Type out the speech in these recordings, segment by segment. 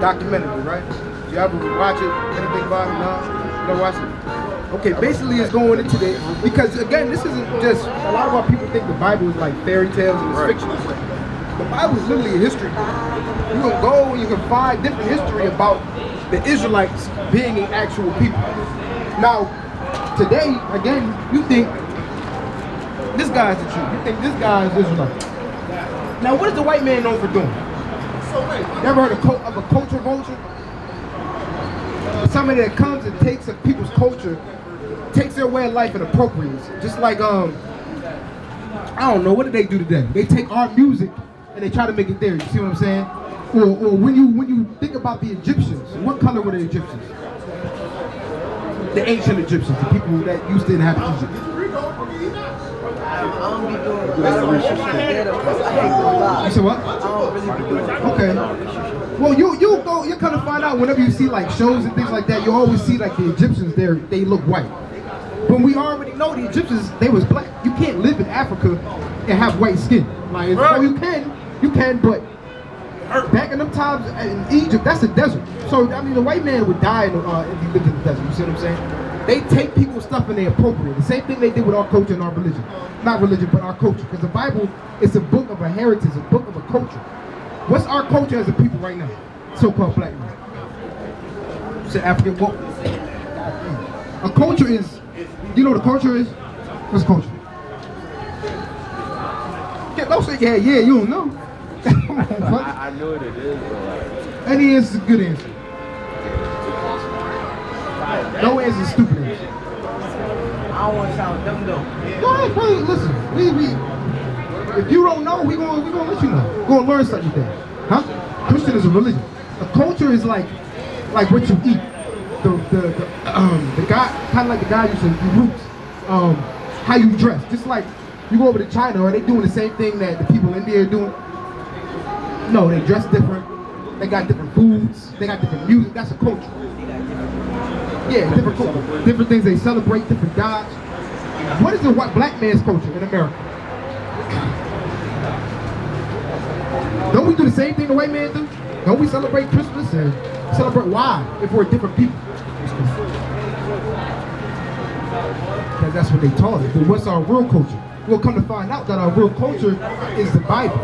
documentary, right? Did you ever watch it? Anything about it? No? You don't watch it? Okay, basically it's going into the, because again, this isn't just, a lot of our people think the Bible is like fairy tales and it's fiction. The Bible is literally a history book. You can go and you can find different history about the Israelites being an actual people. Now, today, again, you think this guy's the truth. You think this guy is Israelite. Now, what is the white man known for doing? You ever heard of a culture vulture? Somebody that comes and takes people's culture, takes their way of life and appropriates it. Just like, I don't know, what did they do today? They take our music and they try to make it theirs. You see what I'm saying? Or when you think about the Egyptians, what color were the Egyptians? The ancient Egyptians, the people that used to inhabit Egypt. You said what? Okay. Well, you kind of find out whenever you see like shows and things like that, you always see like the Egyptians there, they look white. But we already know the Egyptians, they was black. You can't live in Africa and have white skin. Like, well, you can, but back in them times in Egypt, that's a desert. So, I mean, the white man would die if he lived in the desert. You see what I'm saying? They take people's stuff and they appropriate. The same thing they did with our culture and our religion. Not religion, but our culture. Because the Bible is a book of a heritage, a book of a culture. What's our culture as a people right now? So-called black man. You said African, what? A culture is, you know what a culture is? What's culture? Yeah, don't say, yeah, you don't know. I know what it is, but like... Any answer is a good answer. No answer is stupid answer. I don't want to sound dumb though. No, hey, listen, we if you don't know, we gonna let you know. We're gonna learn something today. Huh? Christian is a religion. A culture is like what you eat. The guy, kind of like the guy you said, your roots. How you dress. Just like you go over to China, are they doing the same thing that the people in India are doing? No, they dress different. They got different foods. They got different music. That's a culture. Yeah, different culture. Different things they celebrate, different gods. What is the black man's culture in America? Don't we do the same thing the white man do? Don't we celebrate Christmas and celebrate why if we're different people? Because that's what they taught us. But what's our real culture? We'll come to find out that our real culture is the Bible.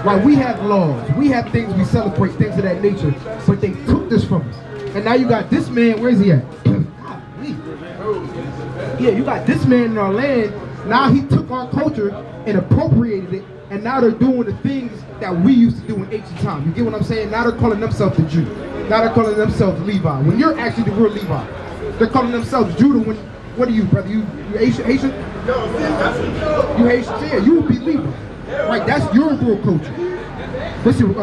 Right? We have laws, we have things we celebrate, things of that nature, but they took this from us. And now you got this man, where's he at? Yeah, you got this man in our land. Now he took our culture and appropriated it, and now they're doing the things that we used to do in ancient times. You get what I'm saying? Now they're calling themselves the Jew. Now they're calling themselves Levi. When you're actually the real Levi. They're calling themselves Judah. What are you, brother? You Haitian? You Haitian? Yeah, you would be Levi. Right, that's your real culture. What's your,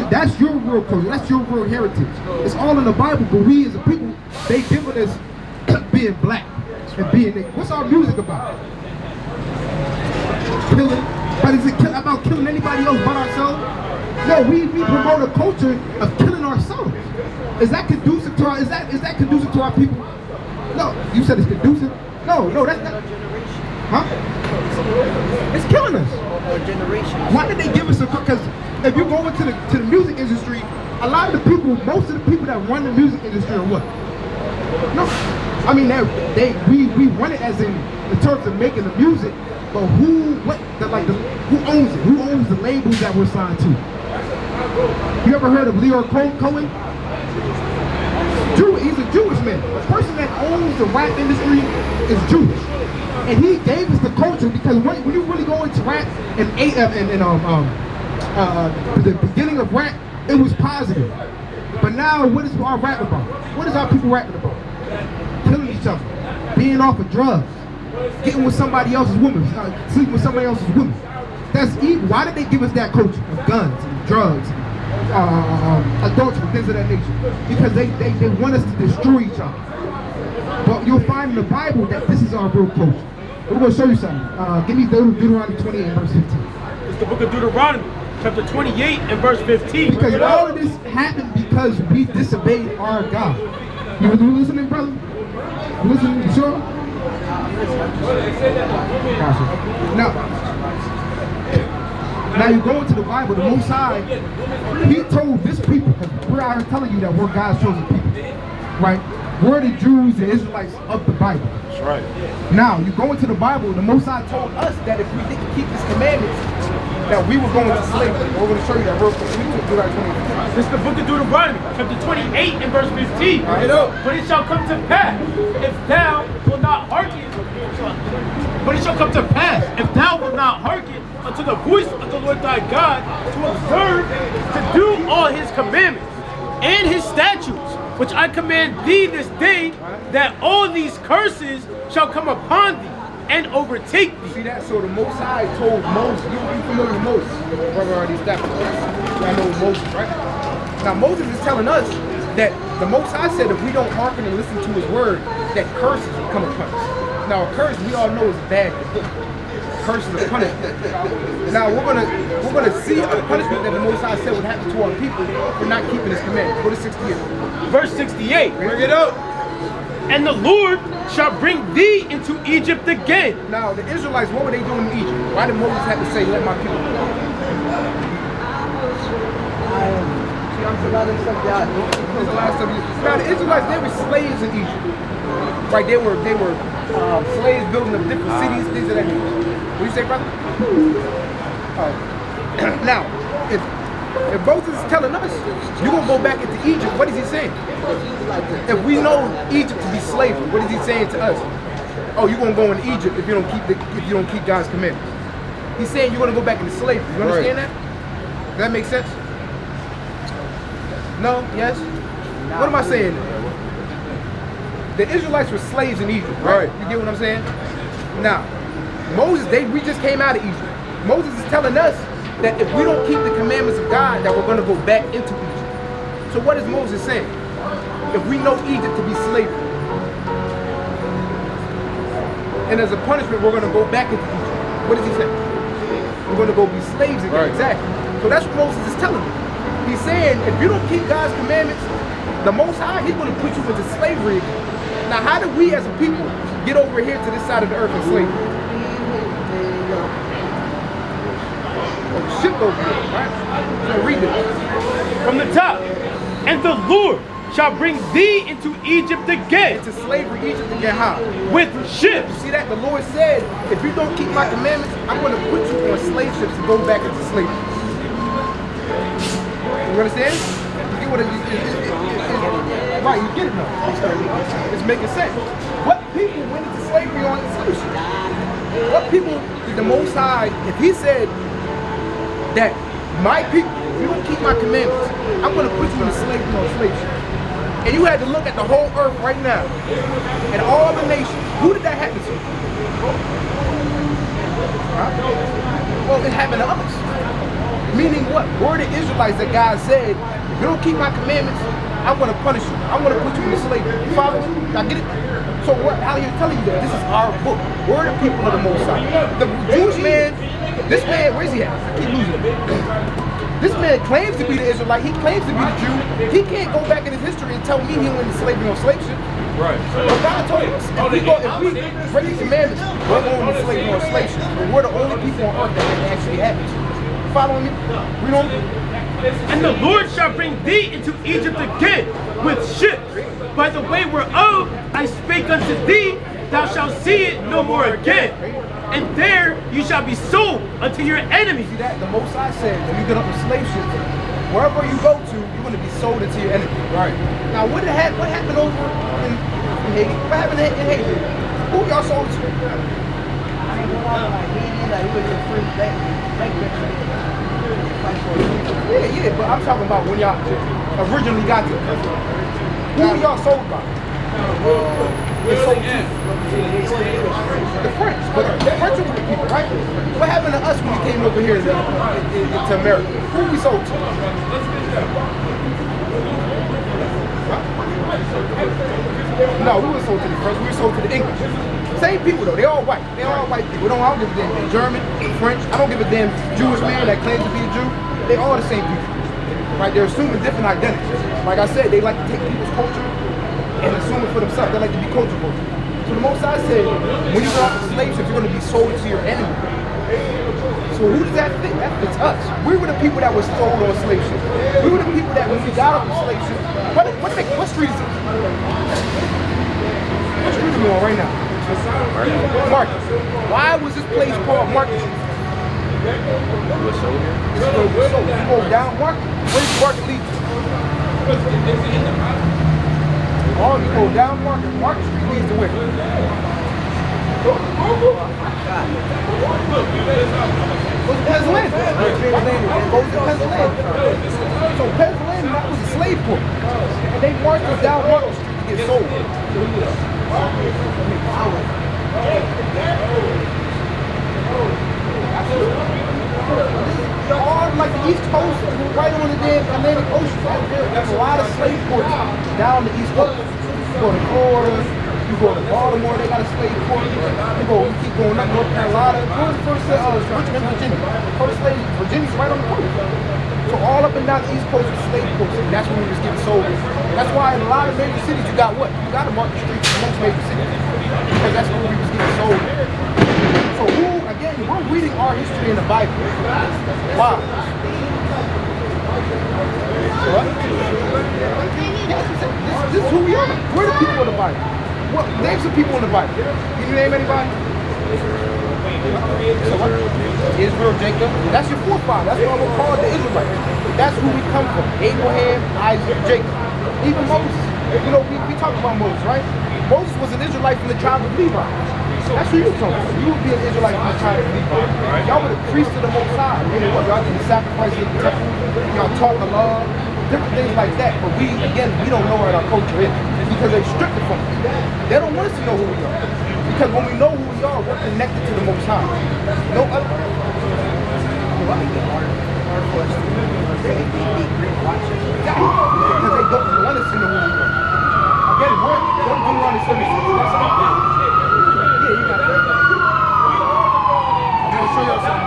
that's your real culture. That's your real heritage. It's all in the Bible, but we as a people, they given us being black and being nigga. What's our music about? Killing. But is it about killing anybody else but ourselves? No, we promote a culture of killing ourselves. Is that conducive to our? Is that conducive to our people? No, you said it's conducive. No, that's not. Huh? It's killing us. Why did they give us a? Because if you go into the music industry, a lot of the people, most of the people that run the music industry are what? No, I mean we run it as in terms of making the music, but who owns it? Who owns the labels that we're signed to? You ever heard of Leroy Cohen? He's a Jewish man. The person that owns the rap industry is Jewish, and he gave us the culture because when you really go into rap and the beginning of rap, it was positive. But now, what is our rap about? What is our people rapping about? Killing each other, being off of drugs, getting with somebody else's woman, sleeping with somebody else's woman. That's evil. Why did they give us that culture of guns and drugs, adultery, things of that nature? Because they want us to destroy each other. But you'll find in the Bible that this is our real culture. We're going to show you something. Give me Deuteronomy 28 and verse 15. It's the book of Deuteronomy, chapter 28 and verse 15. Because all of this happened because we disobeyed our God. You listening, brother? You listening? You sure? Gotcha. Now you go into the Bible, the Most High, he told this people, because we're out here telling you that we're God's chosen people, right? We're the Jews, the Israelites of the Bible. That's right. Now, you go into the Bible, the Most High told us that if we didn't keep His commandments, that we were going to slavery. We're going to show you that real quick. We took Deuteronomy 28. This is the book of Deuteronomy, chapter 28 and verse 15. But it shall come to pass, if thou wilt not hearken, but it shall come to pass, if thou wilt not hearken unto the voice of the Lord thy God, to observe, to do all His commandments and His statutes, which I command thee this day, that all these curses shall come upon thee and overtake thee. See that? So the Most High told Moses, you familiar with Moses? Your brother already established. I know Moses, right? Now Moses is telling us that the Most High said if we don't hearken and listen to His word, that curses will come upon us. Now a curse we all know is bad. Curses are punishment. Now we're gonna see a punishment that the Most High said would happen to our people for not keeping His commandments. Go to 68. Verse 68. Bring it up. And the Lord shall bring thee into Egypt again. Now the Israelites, what were they doing in Egypt? Why did Moses have to say, let my people go? Now the Israelites, they were slaves in Egypt. Right, they were slaves building up different cities, things of that nature. What do you say, brother? Now, if Moses is telling us, you're going to go back into Egypt, what is he saying? If we know Egypt to be slavery, what is he saying to us? Oh, you're going to go into Egypt if you don't keep God's commandments. He's saying you're going to go back into slavery. You understand that? Does that make sense? No? Yes? What am I saying? The Israelites were slaves in Egypt, right? You get what I'm saying? Now, Moses, we just came out of Egypt. Moses is telling us that if we don't keep the commandments of God, that we're going to go back into Egypt. So what is Moses saying? If we know Egypt to be slavery, and as a punishment, we're going to go back into Egypt. What does he say? We're going to go be slaves again. Right. Exactly. So that's what Moses is telling them. He's saying, if you don't keep God's commandments, the Most High, He's going to put you into slavery again. Now, how did we as a people get over here to this side of the earth in slavery? Oh, shipped over here, right? So read this. From the top. And the Lord shall bring thee into Egypt again. Into slavery, Egypt again, how? With ships. You see that? The Lord said, if you don't keep my commandments, I'm going to put you on slave ships to go back into slavery. You understand? You get what it is? Right, you get it now. It's making sense. What people went into slavery on slave ships? What people did the Most High, if He said that my people, if you don't keep my commandments, I'm going to put you in slavery on slave ships. And you had to look at the whole earth right now, and all the nations. Who did that happen to? Huh? Well, it happened to us. Meaning what? We're the Israelites that God said, if you don't keep my commandments, I'm going to punish you. I'm going to put you in slavery. You follow me? I get it? So what? How are you telling you that? This is our book. We're the people of the Most High. The Jewish man, this man, where's he at? I keep losing him. This man claims to be the Israelite. He claims to be the Jew. He can't go back in his history and tell me he went into slavery on slave ship. Right. But God told us, if we break the commandments, we're going into slavery on slave ship. And we're the only people on earth that actually happens. Following me? We don't. And the Lord shall bring thee into Egypt again with ships, by the way whereof I spake unto thee, thou shalt see it no more again. And there you shall be sold unto your enemies. See that? The Most High said, when you get up a slave ship, wherever you go to, you're going to be sold into your enemy. Right. Now, what happened over in Haiti? What happened in Haiti? Who y'all sold to? Yeah, but I'm talking about when y'all originally got to it. Who y'all sold by? They sold to the French, but the French were the people, right? What happened to us when we came over here to America? Who we sold to? No, we were sold to the French. We were sold to the English. Same people though. They all white. They all white people. I don't give a damn. German, French. I don't give a damn Jewish man that claims to be a Jew. They all the same people. Right? They're assuming different identities. Like I said, they like to take people's culture and assume it for themselves. They like to be culture. So the Most High said, when you go off the slave ships, you're going to be sold to your enemy. So who does that fit? That fits us. We were the people that were sold on slave ships. We were the people that when we got off the slave ship, what street is this? What street are we on right now? Marcus. Why was this place called Marcus? So you go down Market. Where does Market lead to? Oh, you go down Market. Market Street leads to where? Go to Pennsylvania. Go to Pennsylvania. So Pennsylvania, that was a slave port. And they marched us down Market Street to get sold. All like the East Coast, right on the damn Atlantic Ocean. There's a lot of slave ports down the East Coast. You go to Florida, you go to Baltimore, they got a slave port. You keep going up North Carolina. Where's the first Richmond, Virginia? First slave, Virginia's right on the coast. So all up and down the East Coast is slave ports, and that's when we was getting sold. That's why in a lot of major cities you got what? You got a Market Street in most major cities. Because that's where we was getting sold. So again, we're reading our history in the Bible. Wow. What? This is who we are. We're the people in the Bible. Name some people in the Bible. Can you name anybody? So what? Israel, Jacob. That's your forefather. That's why we're called the Israelites. That's who we come from. Abraham, Isaac, Jacob. Even Moses. You know, we talk about Moses, right? Moses was an Israelite from the tribe of Levi. That's who you come from. You would be an Israelite from the tribe of Levi. Y'all were the priests of the Most High. Y'all did the sacrifice in the temple. Y'all taught the law. Different things like that. But we don't know what our culture is. Because they stripped it from us. They don't want us to know who we are. Because when we know who we are, we're connected to the Most High. No other. Because they don't want us to know who we are. Again, we're going on this service. Yeah, you got that. I'm going to show y'all something.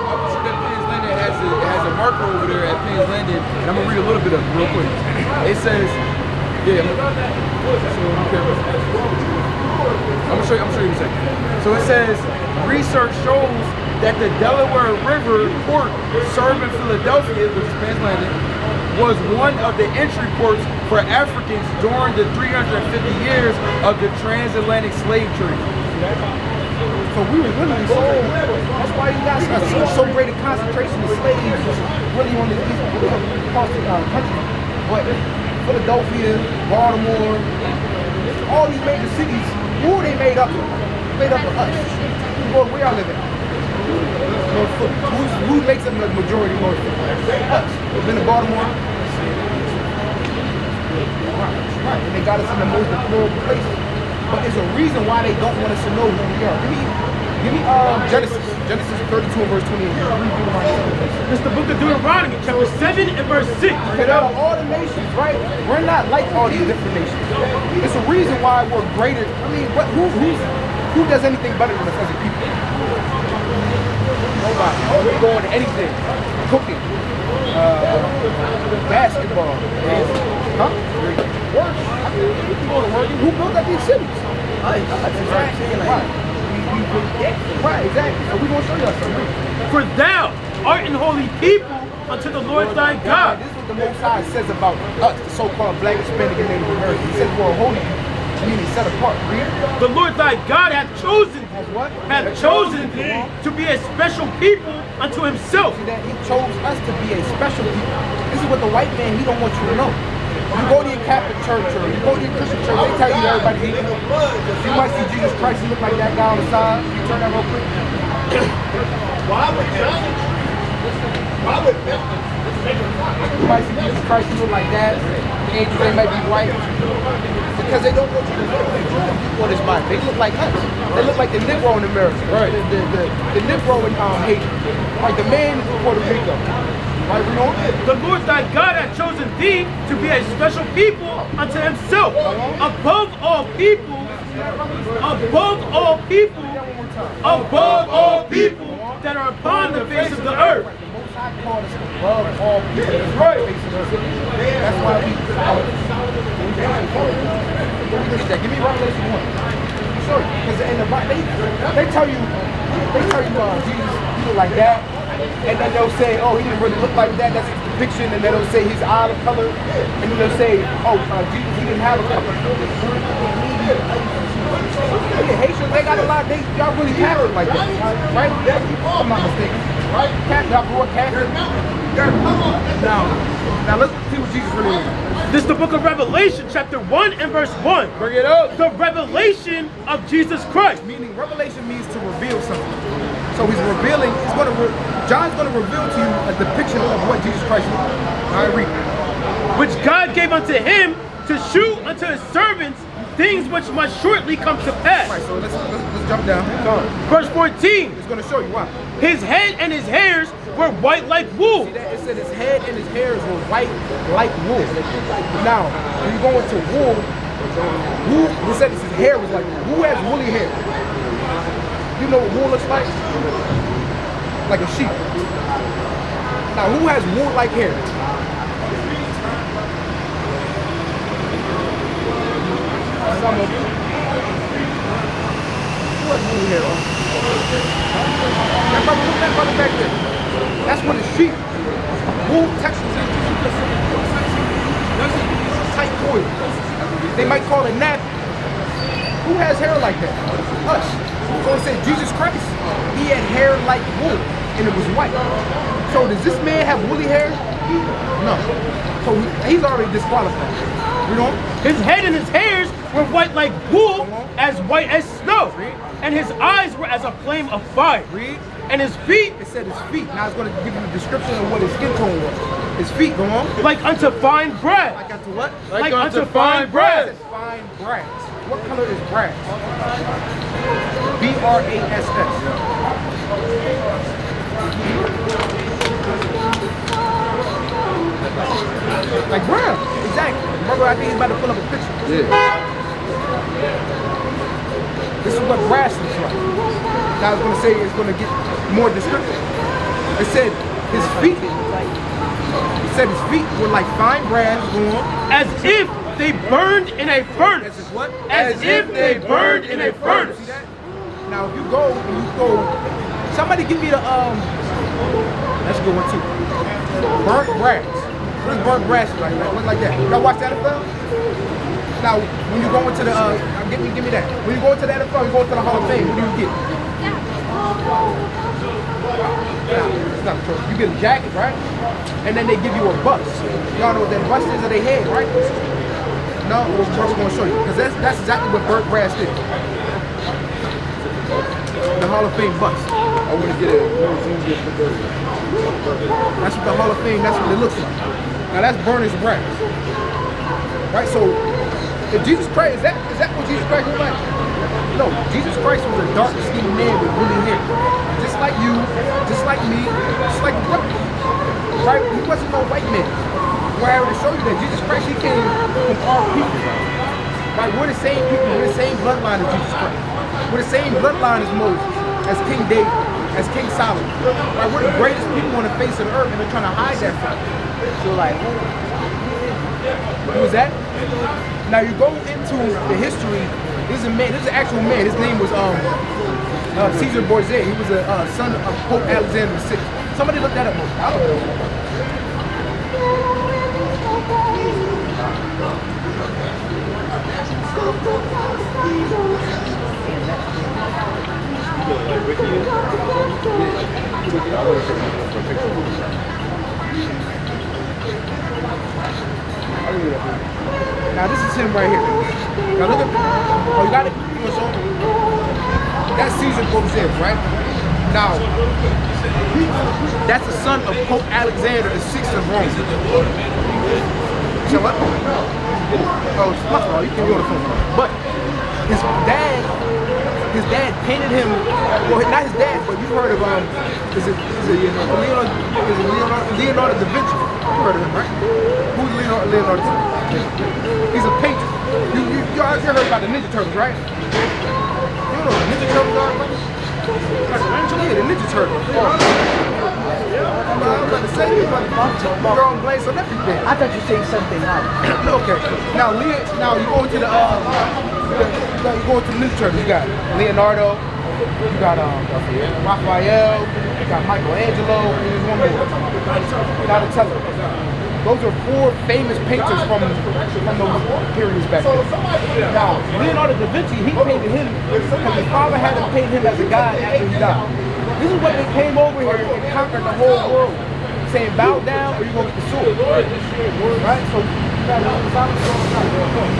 I'm sure that Penn's Landing has a marker over there at Penn's Landing, and I'm going to read a little bit of it real quick. It says, I'm going to show you in a second. So it says, research shows that the Delaware River port serving Philadelphia, which is Penn's Landing, was one of the entry ports for Africans during the 350 years of the transatlantic slave trade. So we were literally sold. That's why you got so great a concentration of slaves really on the east part of the country. But Philadelphia, Baltimore, all these major cities, who are they made up of? Made up of us. Well, where I live at. Who makes up the majority of North? Us. We've been to Baltimore. Right. And they got us in the most deplorable places. But there's a reason why they don't want us to know who we are. Give me Genesis 32 and verse 28. It's the book of Deuteronomy, chapter 7 and verse 6. Okay, out of all the nations, right? We're not like all these different nations. It's a reason why we're greater. I mean, who does anything better than us as a people? Nobody. We're going to anything. Cooking. Basketball. Huh? Work. I mean, you can go to work. Who built up these cities? Right, exactly. So we're going to show you something. For thou art an holy people unto the Lord thy God. This is what the Most High says about us, the so-called Black, Hispanic, and Native Americans. He says we're a holy people. Meaning set apart. Read. The Lord thy God hath chosen thee to be a special people unto himself. See that? He chose us to be a special people. This is what the white man, he don't want you to know. You go to your Catholic church or you go to your Christian church, they tell you everybody's equal. You might see Jesus Christ, he look like that guy on the side. You turn that real quick. You might see Jesus Christ, he look like that. The angels, they might be white. Because they don't want you to know what is Bible. They look like us. They look like the Negro in America. Right. The Negro in Haiti. Like the man in Puerto Rico. Right, we know? The Lord thy God hath chosen thee to be a special people unto himself. Above all people that are upon the face of the earth. God called us above all people. That's right. That's why we. Give me Revelation 1. show you. Because in the Bible, they tell you Jesus, he look like that. And then they'll say, oh, he didn't really look like that. That's his depiction. And then they'll say he's out of color. And then they'll say, oh, Jesus, he didn't have a color. Yeah, Haitians, they got a lot. Y'all really Catholic like that, right? I'm not mistaken. Right? Y'all grew up Catholic. Now let's see what Jesus really is. This is the book of Revelation, chapter 1 and verse 1. Bring it up. The revelation of Jesus Christ. Meaning, revelation means to reveal something. So he's revealing. John's going to reveal to you a depiction of what Jesus Christ is. All right, read. Which God gave unto him to shew unto his servants things which must shortly come to pass. All right, so let's jump down. Verse 14. It's going to show you why. His head and his hairs were white like wool. See that? It said his head and his hairs were white like wool. Now, when you go into wool, it said his hair was like, who has woolly hair? You know what wool looks like? Like a sheep. Now, who has wool-like hair? Some of you. Who has woolly hair? That brother, look at that brother back there. That's what a sheep. Wool textures is. Tight coil. They might call it nappy. Who has hair like that? Us. So it said Jesus Christ, he had hair like wool, and it was white. So does this man have woolly hair? No. So he's already disqualified. You know? His head and his hairs were white like wool, as white as snow. And his eyes were as a flame of fire. Read. And his feet, it said his feet. Now it's going to give you a description of what his skin tone was. His feet, go on. like unto fine brass. Like unto what? Like unto fine brass. It said fine brass. What color is brass? B-R-A-S-S. Like brown. Exactly. Remember, I think he's about to pull up a picture. Yeah. This is what brass looks like. Now I was going to say it's going to get more descriptive. It said his feet. It said his feet were like fine brass. As if they burned in a furnace. As what? As if they burned in a furnace. See that? Now if you go, somebody give me the that's a good one too. Burnt brass. What is burnt brass like? Look like that. Y'all watch that NFL? Now when you go into the give me that. When you go into the NFL, you go into the Hall of Fame. What do you get? It's not a trophy. You get a jacket, right? And then they give you a bust. Y'all know what that bust is of their head, right? No, we're going to show you. Because that's exactly what burnt brass is. The Hall of Fame bust. I want to get it. That's what the Hall of Fame, that's what it looks like. Now that's burnished brass. Right? So if Jesus Christ, is that what Jesus Christ was like? No, Jesus Christ was a dark-skinned man with woolly hair. Just like you, just like me, just like the brother. Right? He wasn't no white man. Where I would show you that Jesus Christ, he came from our people. Right? We're the same people, we're the same bloodline as Jesus Christ. We're the same bloodline as Moses, as King David, as King Solomon. Right? We're the greatest people on the face of the earth, and they're trying to hide that from us. So like, who was that? Now you go into the history. This is a man. This is an actual man. His name was Caesar Borgia. He was a son of Pope Alexander VI. Somebody look that up. I don't know. Now this is him right here. Now look at, oh you got it? You want to show him? That's Caesar Borgia, right? Now, that's the son of Pope Alexander VI of Rome. So what? Oh, it's my fault. You can go on the phone. But his dad painted him. Well, not his dad, but you heard of Leonardo da Vinci. You heard of him, right? Who's Leonardo da Vinci? He's a painter. You heard about the Ninja Turtles, right? You know what the Ninja Turtles are, brother? Yeah, the Ninja Turtles. Oh. I'm about to say you you're on blaze on everything. I thought you said something else. Okay. Now, you go into the you go into the new church. You got Leonardo, you got Raphael, you got Michelangelo, and there's one more. Donatello. Those are 4 famous painters from those periods back then. Now, Leonardo da Vinci, he painted him because his father had to paint him as a god after he died. This is when they came over here and conquered the whole world, saying bow down or you're going to get the sword. Right? So,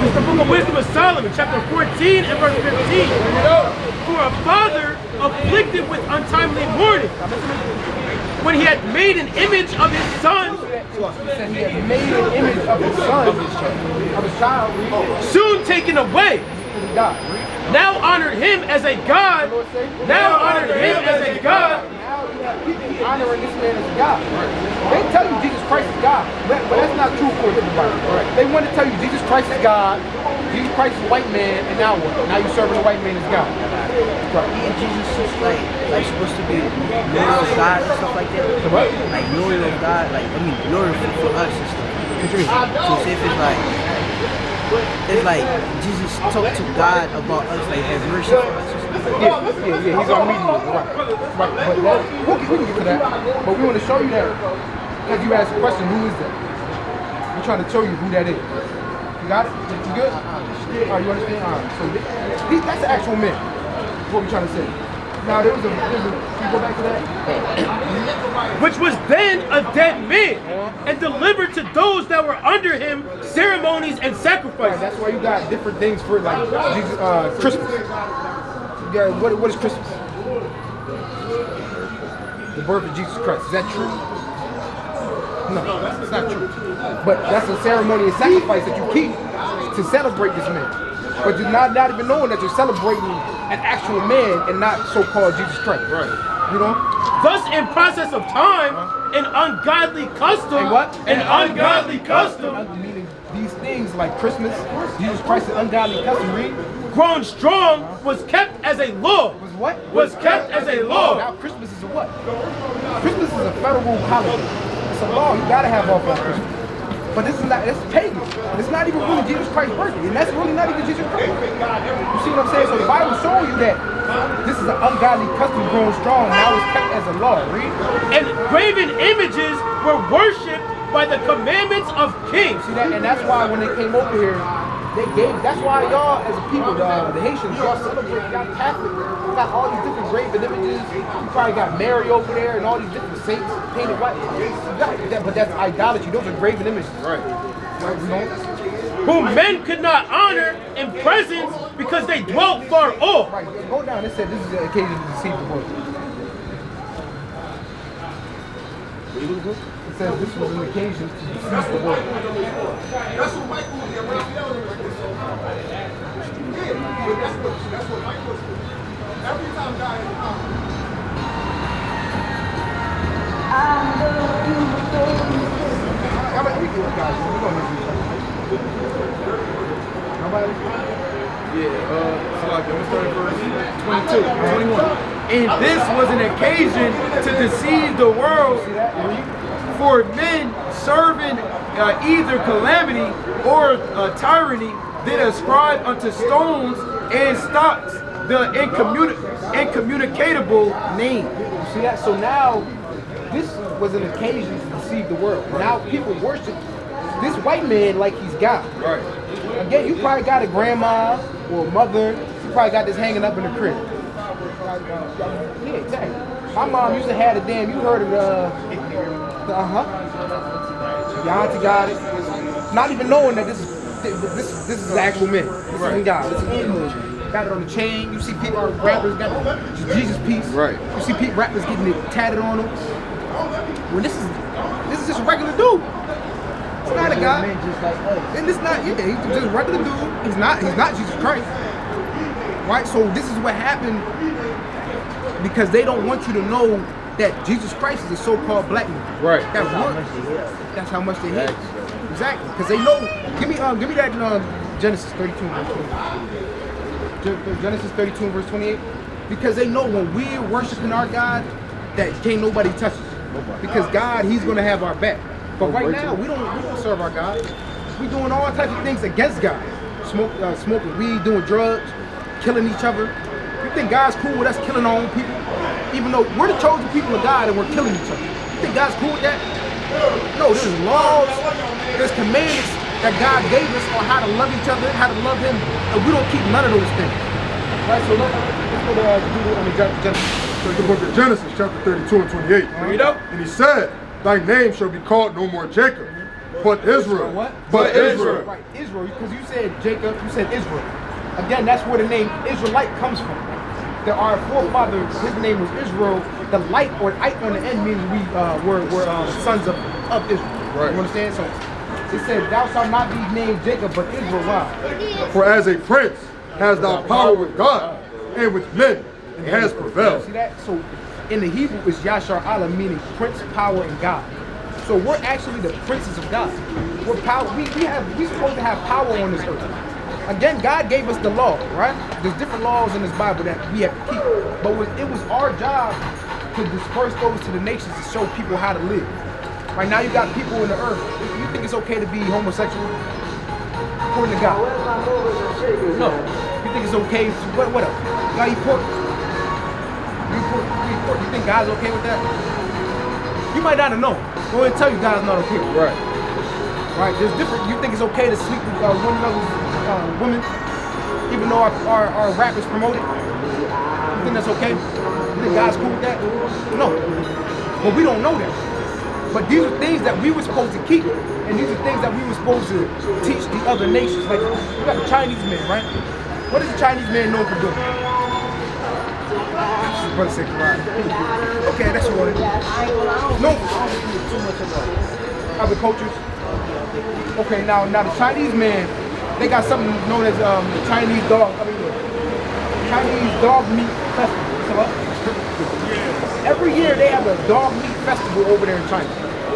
It's the book of Wisdom of Solomon, chapter 14 and verse 15. For a father afflicted with untimely mourning, when he had made an image of his son, he said he had made an image of his son, of his child, soon taken away, and he died. now honored him as a god, now honored him as a god, Now you have people honoring this man as God. They tell you Jesus Christ is God, but that's not true for the Bible. They want to tell you Jesus Christ is God, Jesus Christ is a white man, and now what? Now you're serving a white man as God. And Jesus is like supposed to be loyal of God and stuff like that. What? Like loyal of God, loyal for us and stuff. So say if it's like Jesus talked to God about us, like have mercy for us. Yeah, he's our mediator, right. But we can get to that. But we want to show you that because you asked a question, who is that? We're trying to show you who that is. You got it? You good? All right, you understand? All right. So that's the actual man. That's what we're trying to say. Now can you go back to that? which was then a dead man, and delivered to those that were under him ceremonies and sacrifices. Right, that's why you got different things for like Jesus, Christmas. Yeah, what is Christmas? The birth of Jesus Christ. Is that true? No, it's not true. But that's a ceremony and sacrifice that you keep to celebrate this man. But you're not even knowing that you're celebrating an actual man and not so-called Jesus Christ. Right. You know? Thus, in process of time, an ungodly custom. And what? An ungodly custom. Meaning these things like Christmas, Jesus Christ, an ungodly custom. Read. Grown strong was kept as a law. Was what? Was kept as a law. Now Christmas is a what? Christmas is a federal holiday. It's a law. You gotta have off on Christmas. But this is not, it's pagan. It's not even really Jesus Christ's birthday. And that's really not even Jesus Christ. You see what I'm saying? So the Bible's showing you that this is an ungodly custom grown strong. Now it's kept as a law. Read. And graven images were worshipped by the commandments of kings. See that? And that's why when they came over here, they gave, that's why y'all as a people, the Haitians, y'all celebrate, y'all Catholic, you got all these different graven images. You probably got Mary over there and all these different saints painted white. You got that, but that's idolatry. Those are graven images. Right. You know? Whom men could not honor in presence because they dwelt far off. Right. Go down. It said this is the occasion to deceive the world. It says this was an occasion to deceive the world. That's what Michael was there. Raphael was that's what Michael was there. Every time God has come. How about we do it, guys? We're going to do it. Nobody? Yeah, so like, let's start at verse 22, 21. And this was an occasion to deceive the world for men serving either calamity or tyranny did ascribe unto stones and stocks the incommunicable name. You see that? So now, this was an occasion to deceive the world. Now people worship this white man like he's God. Right. Again, you probably got a grandma or a mother. You probably got this hanging up in the crib. Yeah, exactly. My mom used to have the damn. You heard of the Your auntie got it. Not even knowing that this is the actual man. This isn't God. This is him. Got it on the chain. You see people, rappers got the Jesus piece. Right. You see people, rappers getting it tatted on them. Well, this is just a regular dude. It's not a guy. And it's not, yeah, he's just a regular dude. He's not Jesus Christ. Right? So this is what happened because they don't want you to know that Jesus Christ is a so-called black man. Right. That's how much they hate. Exactly. Because they know. Give me that Genesis 32 verse 28. Genesis 32 verse 28. Because they know when we're worshiping our God, that can't nobody touch us. Because God, He's gonna have our back. But right now, we don't serve our God. We doing all types of things against God. Smoking weed, doing drugs, killing each other. You think God's cool with us killing our own people? Even though we're the chosen people of God and we're killing each other. You think God's cool with that? No, there's laws, there's commandments that God gave us on how to love each other, how to love Him, and we don't keep none of those things. Right, so let's go to Genesis. So the book of Genesis, chapter 32 and 28. Read up. And he said, thy name shall be called no more Jacob, but Israel. What? But Israel. Right, Israel, because you said Jacob, you said Israel. Again, that's where the name Israelite comes from. There are forefathers, his name was Israel. The light or ite on the end means we were sons of Israel. Right. You understand? So it said, thou shalt not be named Jacob, but Israel. Why? For as a prince has thou power with God and with men, and has prevailed. See that? So in the Hebrew, it's Yashar Allah, meaning prince, power, and God. So we're actually the princes of God. We're power. We're supposed to have power on this earth. Again, God gave us the law, right? There's different laws in this Bible that we have to keep. But it was our job to disperse those to the nations to show people how to live. Right now, you got people in the earth. You think it's okay to be homosexual? According to God. No. You think it's okay to, what else? God, eat pork. You think God's okay with that? You might not know. Go ahead and tell you God's not okay with that. Right, there's different. You think it's okay to sleep with women, even though our rap is promoted? You think that's okay? You think God's cool with that? No. But we don't know that. But these are things that we were supposed to keep, and these are things that we were supposed to teach the other nations. Like, you got the Chinese man, right? What is the Chinese man known for doing? Brother said, right. Okay, that's what it is. No. Other cultures. Okay, now the Chinese man, they got something known as Chinese dog meat festival. Every year they have a dog meat festival over there in China.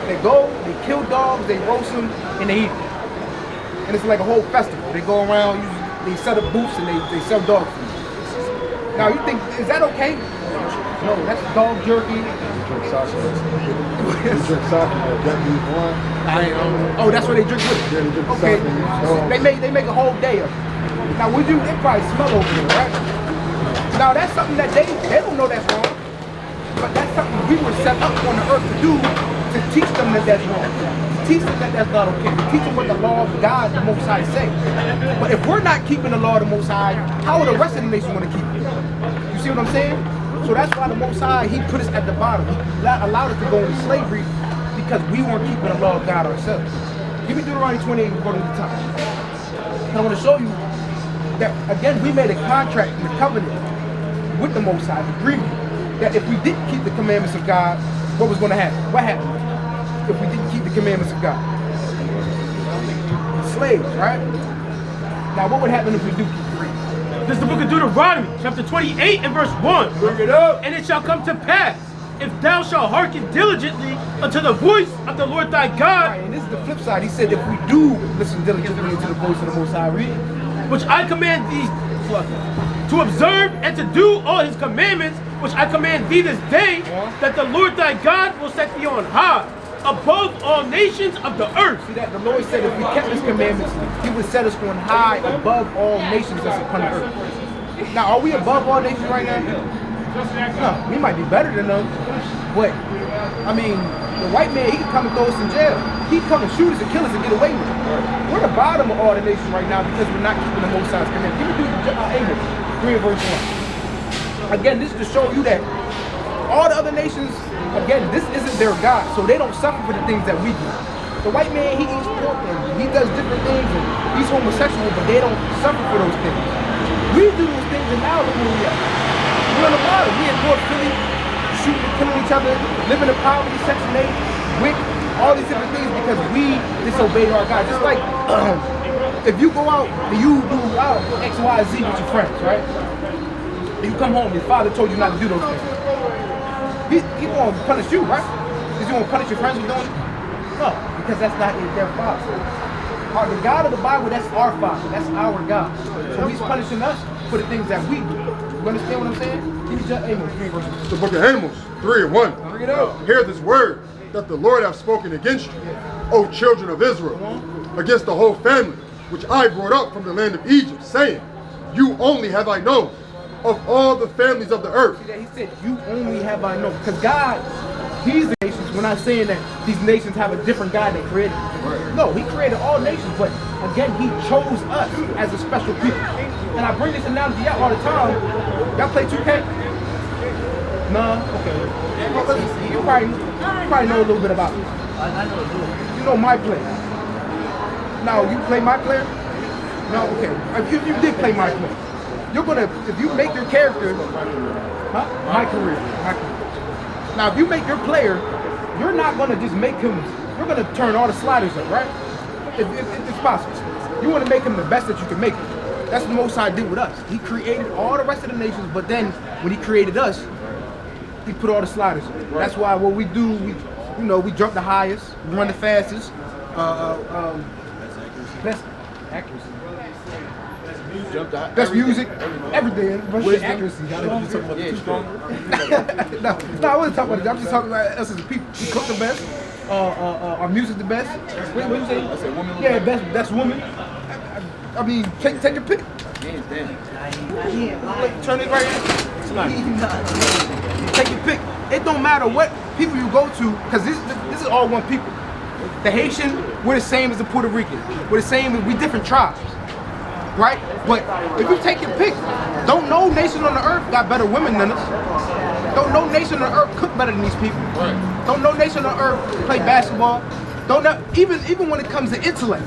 They go, they kill dogs, they roast them, and they eat them. And it's like a whole festival. They go around, they set up booths, and they sell dog food. Now you think, is that okay? No, that's dog jerky. Drink sake. You drink sake or Japanese wine. Oh, that's what they drink with it. Yeah, they drink okay. sake. They make a whole day of it. Now would you? They probably smell over there, right? Now that's something that they don't know that's wrong, but that's something we were set up on the earth to do, to teach them that that's wrong, to teach them that that's not okay, to teach them what the law of God, the Most High, say. But if we're not keeping the law of the Most High, how are the rest of the nation going to keep it? You see what I'm saying? So that's why the Most High, He put us at the bottom. He allowed us to go into slavery because we weren't keeping the law of God ourselves. Give me Deuteronomy 28 and go to the top. And I want to show you that, again, we made a contract and a covenant with the Most High, agreement, that if we didn't keep the commandments of God, what was going to happen? What happened if we didn't keep the commandments of God? Slaves, right? Now, what would happen if we do keep the reading? This is the book of Deuteronomy, chapter 28 and verse 1. Bring it up. And it shall come to pass, if thou shalt hearken diligently unto the voice of the Lord thy God, Right, and this is the flip side. He said, if we do listen diligently to the voice of the Most High, read, which I command thee to observe and to do all his commandments, which I command thee this day, that the Lord thy God will set thee on high, above all nations of the earth. See that? The Lord said if we kept His commandments, He would set us on high above all nations that's upon the earth. Now, are we above all nations right now? No, we might be better than them, but, I mean, the white man, he can come and throw us in jail. He can come and shoot us and kill us and get away with it. We're the bottom of all the nations right now because we're not keeping the Most High's commandments. Give me Amos 3 and verse 1. Again, this is to show you that all the other nations, again, this isn't their God, so they don't suffer for the things that we do. The white man, he eats pork and he does different things and he's homosexual, but they don't suffer for those things. We do those things and now look where we are. We're on the bottom. We in North Philly, shooting and killing each other, living in poverty, Section 8, WIC, all these different things because we disobeyed our God. Just like if you go out and you do X, Y, Z with your friends, right? And you come home, your father told you not to do those things. He won't punish you, right? Because you won't punish your friends for doing it? No, because that's not their father. The God of the Bible, that's our Father. That's our God. So he's punishing us for the things that we do. You understand what I'm saying? Give me just Amos 3 verses. The book of Amos 3:1. Bring it up. Hear this word that the Lord hath spoken against you, O children of Israel, against the whole family, which I brought up from the land of Egypt, saying, you only have I known of all the families of the earth. See that? He said, you only have I known. Because God, he's the nations. We're not saying that these nations have a different God that created them. No, he created all nations, but again, he chose us as a special people. And I bring this analogy out all the time. Y'all play 2K? Nah? Okay. Well, you probably know a little bit about me. I know a little. You know my player. Now, you play my player? No, okay. If you did play my player, you're gonna, if you make your character, my career. Now, if you make your player, you're not gonna just make him, you're gonna turn all the sliders up, right? If it's possible. You wanna make him the best that you can make him. That's what the Most High did with us. He created all the rest of the nations, but then when he created us, he put all the sliders up. Right. That's why what we do, we jump the highest, we run the fastest, best accuracy. Best music, everything. Best accuracy. No, I wasn't talking about it. I'm just talking about us as a people. We cook the best. Our music the best. What you say? I said woman. Yeah, best woman. I mean, take your pick. Turn it right here. Take your pick. It don't matter what people you go to, because this is all one people. The Haitian, we're the same as the Puerto Rican. We're the same as we different tribes. Right? But if you take your pick, don't no nation on the earth got better women than us. Don't no nation on the earth cook better than these people. Right. Don't no nation on the earth play basketball. Even when it comes to intellect.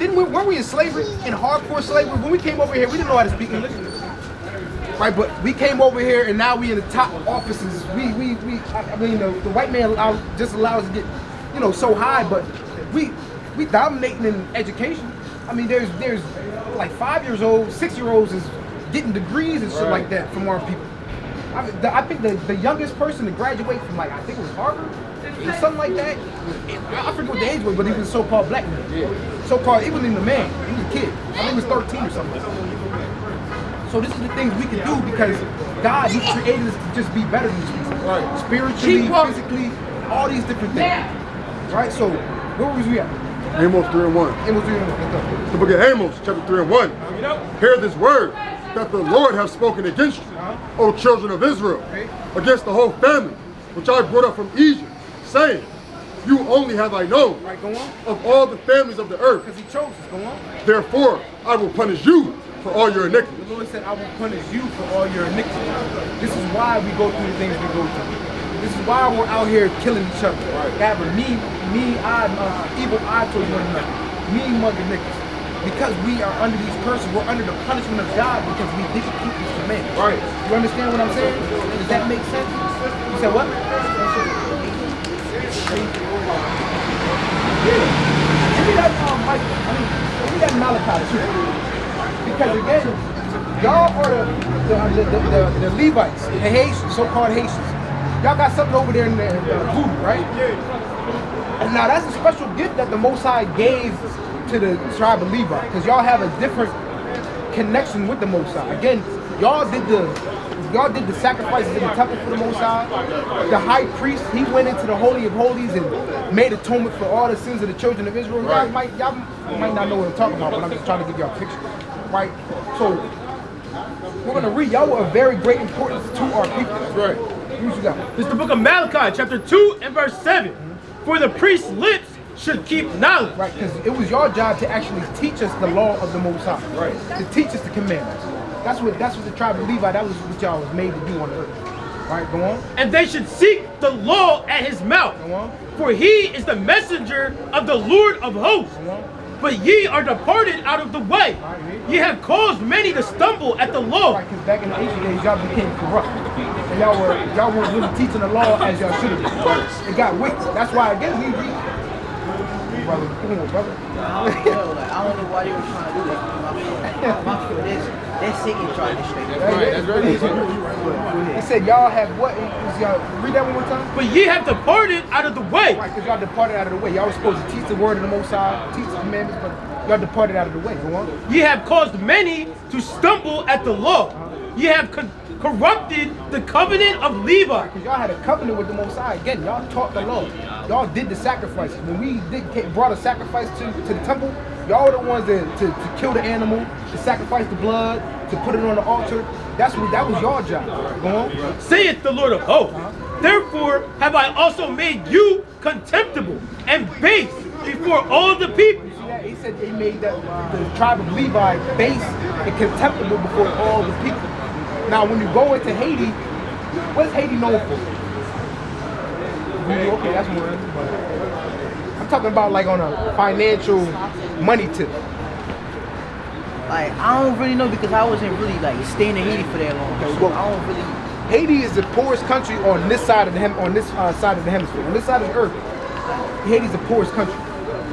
Weren't we in slavery, in hardcore slavery? When we came over here, we didn't know how to speak English. Right, but we came over here and now we in the top offices. The white man just allows us to get, so high, but we dominating in education. I mean, there's like 5-year-olds, 6-year-olds is getting degrees and shit like that from our people. I think the youngest person to graduate from I think it was Harvard or something like that. I forget what the age was, but he was a so-called black man. So-called, he wasn't even a man, he was a kid. I think he was 13 or something. So this is the things we can do because God, he created us to just be better than these people. Right. Spiritually, physically, all these different things. Right, so where was we at? Amos 3:1. Amos 3:1. The book of Amos, chapter 3:1. Hear this word that the Lord hath spoken against you, O children of Israel, against the whole family, which I brought up from Egypt, saying, you only have I known of all the families of the earth. Because he chose us. Go on. Therefore, I will punish you for all your iniquity. The Lord said, I will punish you for all your iniquity. This is why we go through the things we go through. This is why we're out here killing each other. Have a evil eye towards one another. Me-mongering niggas. Because we are under these curses, we're under the punishment of God because we didn't keep these commandments. Right. You understand what I'm saying? Does that make sense? You said what? Give me that give me that Malachi too. Because again, y'all are the Levites, the Haitians, so-called Haitians. Y'all got something over there in the voodoo, right? And now that's a special gift that the Most High gave to the tribe of Levi, because y'all have a different connection with the Most High. Again, y'all did the sacrifices in the temple for the Most High. The high priest, he went into the Holy of Holies and made atonement for all the sins of the children of Israel. Y'all might not know what I'm talking about, but I'm just trying to give y'all a picture. Right? So we're gonna read. Y'all were of very great importance to our people. That's right. What you got? This is the book of Malachi, chapter 2 and verse 7. For the priest's lips should keep knowledge. Right, because it was your job to actually teach us the law of the Most High. Right. To teach us the commandments. That's what the tribe of Levi, that was what y'all was made to do on earth. Right, go on. And they should seek the law at his mouth. Go on. For he is the messenger of the Lord of hosts. Go on. But ye are departed out of the way. Ye have caused many to stumble at the law. Right, because back in the ancient days, y'all became corrupt. And y'all weren't really teaching the law as y'all should have been. It got wicked. That's why, again, we brother, come on, brother. I don't know why they were trying to do that. My for this. That's Satan trying to straighten it. Right, that's right. He said, y'all have what? Y'all, read that one more time. But ye have departed out of the way. Right, because y'all departed out of the way. Y'all was supposed to teach the word of the Most High, teach the commandments, but y'all departed out of the way. Go on. Ye have caused many to stumble at the law. Ye have corrupted the covenant of Levi. Because y'all had a covenant with the Most High. Again, y'all taught the law. Y'all did the sacrifices. When we brought a sacrifice to the temple, y'all were the ones to kill the animal, to sacrifice the blood, to put it on the altar. That was your job. Go on. Saith the Lord of hosts. Therefore have I also made you contemptible and base before all the people. See that? He said they made the tribe of Levi base and contemptible before all the people. Now, when you go into Haiti, what's Haiti known for? Okay, that's one. I'm talking about like on a financial money tip. Like, I don't really know because I wasn't really like staying in Haiti for that long. Okay, So well, I don't really. Haiti is the poorest country on this side of the side of the hemisphere. On this side of the earth, Haiti's the poorest country.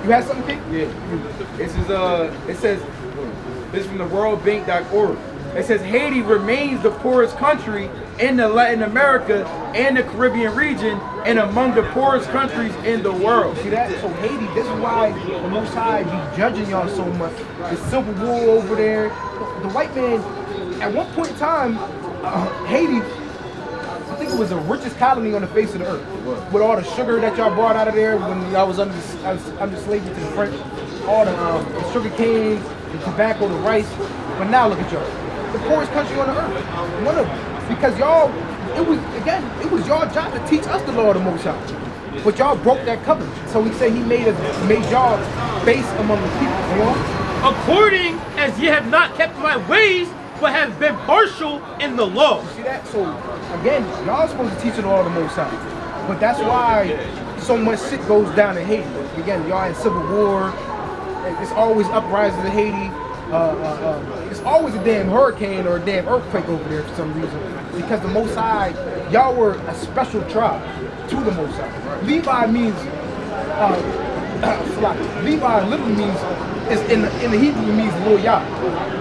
You had something, King? Yeah. This is it says this is from the worldbank.org. It says Haiti remains the poorest country in the Latin America and the Caribbean region and among the poorest countries in the world. See that? So Haiti, this is why the Most High be judging y'all so much. The civil war over there. The white man, at one point in time, Haiti, I think it was the richest colony on the face of the earth. With all the sugar that y'all brought out of there when y'all was under slavery to the French, all the sugar cane, the tobacco, the rice. But now look at y'all. The poorest country on the earth. One of them. Because y'all, it was your job to teach us the law of the Most High. But y'all broke that covenant. So he said he made y'all base among the people. You know? According as ye have not kept my ways, but have been partial in the law. See that? So again, y'all supposed to teach the law of the Most High. But that's why so much shit goes down in Haiti. Again, y'all in civil war. It's always uprisings in Haiti. It's always a damn hurricane or a damn earthquake over there for some reason. Because the Most High, y'all were a special tribe to the Most High. Levi means, Levi literally means, in the Hebrew it means loyal,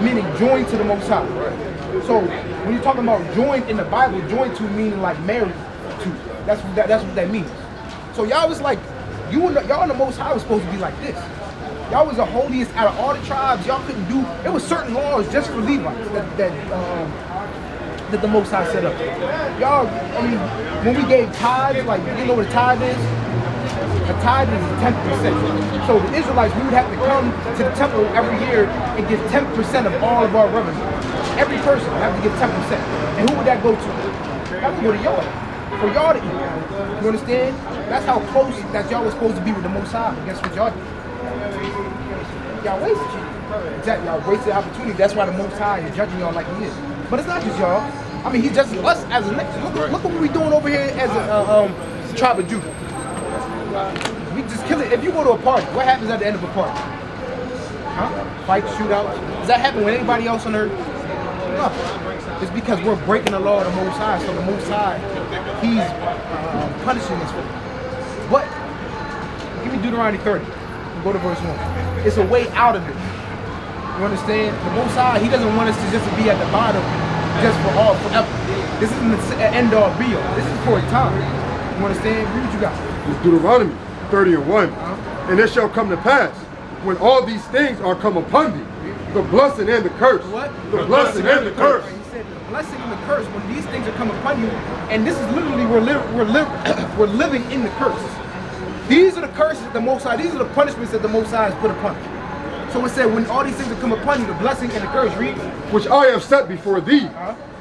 meaning joined to the Most High. So when you're talking about joined in the Bible, joined to meaning like married to. That's what that means. So y'all was like, y'all and the Most High was supposed to be like this. Y'all was the holiest out of all the tribes. Y'all couldn't do. There was certain laws just for Levites that the Most High set up. Y'all, I mean, when we gave tithes, like you know what a tithe is? A tithe is 10%. So the Israelites, we would have to come to the temple every year and give 10% of all of our revenue. Every person would have to give 10%. And who would that go to? That would go to y'all. For y'all to eat. You understand? That's how close that y'all was supposed to be with the Most High. Guess what y'all did? Y'all wasted you. Exactly, y'all wasted the opportunity. That's why the Most High is judging y'all like he is. But it's not just y'all. I mean, he's judging us as a nation. Look what we doing over here as a tribe of Judah. We just kill it. If you go to a party, what happens at the end of a party? Huh? Fights, shootouts. Does that happen with anybody else on earth? No. It's because we're breaking the law of the Most High. So the Most High, he's punishing us for it. What? Give me Deuteronomy 30. Go to verse 1. It's a way out of it. You understand? The Most High, he doesn't want us to just be at the bottom just for all forever. This isn't the end all be all. This is for a time. You understand? Read what you got. It's Deuteronomy 30:1. And it shall come to pass when all these things are come upon thee, the blessing and the curse. What? The blessing and the curse. He said the blessing and the curse, when these things are come upon you, and this is literally, we're living in the curse. These are the curses that the Most High, these are the punishments that the Most High has put upon you. So it said, when all these things will come upon you, the blessing and the curse, read. Which I have set before thee,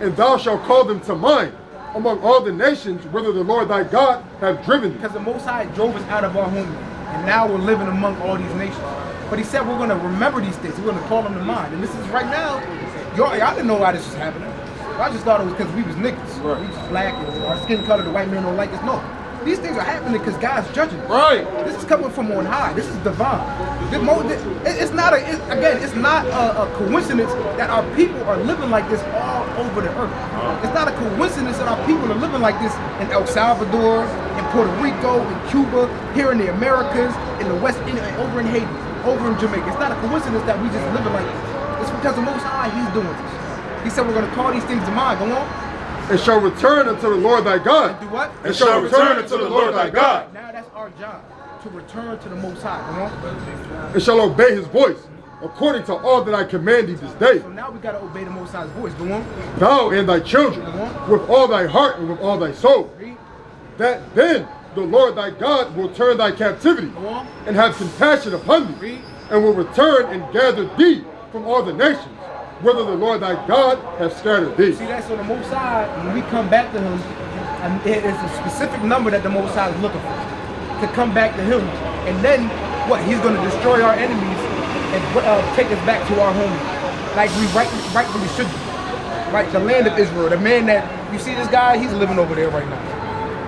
and thou shalt call them to mind among all the nations, whither the Lord thy God hath driven thee. Because the Most High drove us out of our homeland, and now we're living among all these nations. But he said we're going to remember these things, we're going to call them to mind. And this is right now, y'all didn't know why this was happening. I just thought it was because we was niggas. Right. We was black, and our skin color, the white man don't like us. No. These things are happening because God's judging us. Right. This is coming from on high. This is divine. It's not a coincidence that our people are living like this all over the earth. It's not a coincidence that our people are living like this in El Salvador, in Puerto Rico, in Cuba, here in the Americas, in the West, over in Haiti, over in Jamaica. It's not a coincidence that we just living like this. It's because the Most High, he's doing this. He said we're going to call these things to mind. Go on. And shall return unto the Lord thy God. Do what? And shall return unto the Lord thy God. Now that's our job, to return to the Most High. Go on. And shall obey his voice, according to all that I command thee this day. So now we got to obey the Most High's voice. Go on. Thou and thy children, with all thy heart and with all thy soul. Read. That then the Lord thy God will turn thy captivity, Go on. and have compassion upon thee, Read. and will return and gather thee from all the nations, whither the Lord thy God hath scattered thee. See, that's on the Most High. When we come back to Him, and it is a specific number that the Most High is looking for, to come back to Him. And then what? He's going to destroy our enemies and take us back to our home, like we rightfully should be. Right, the land of Israel, the man that you see, this guy, he's living over there right now.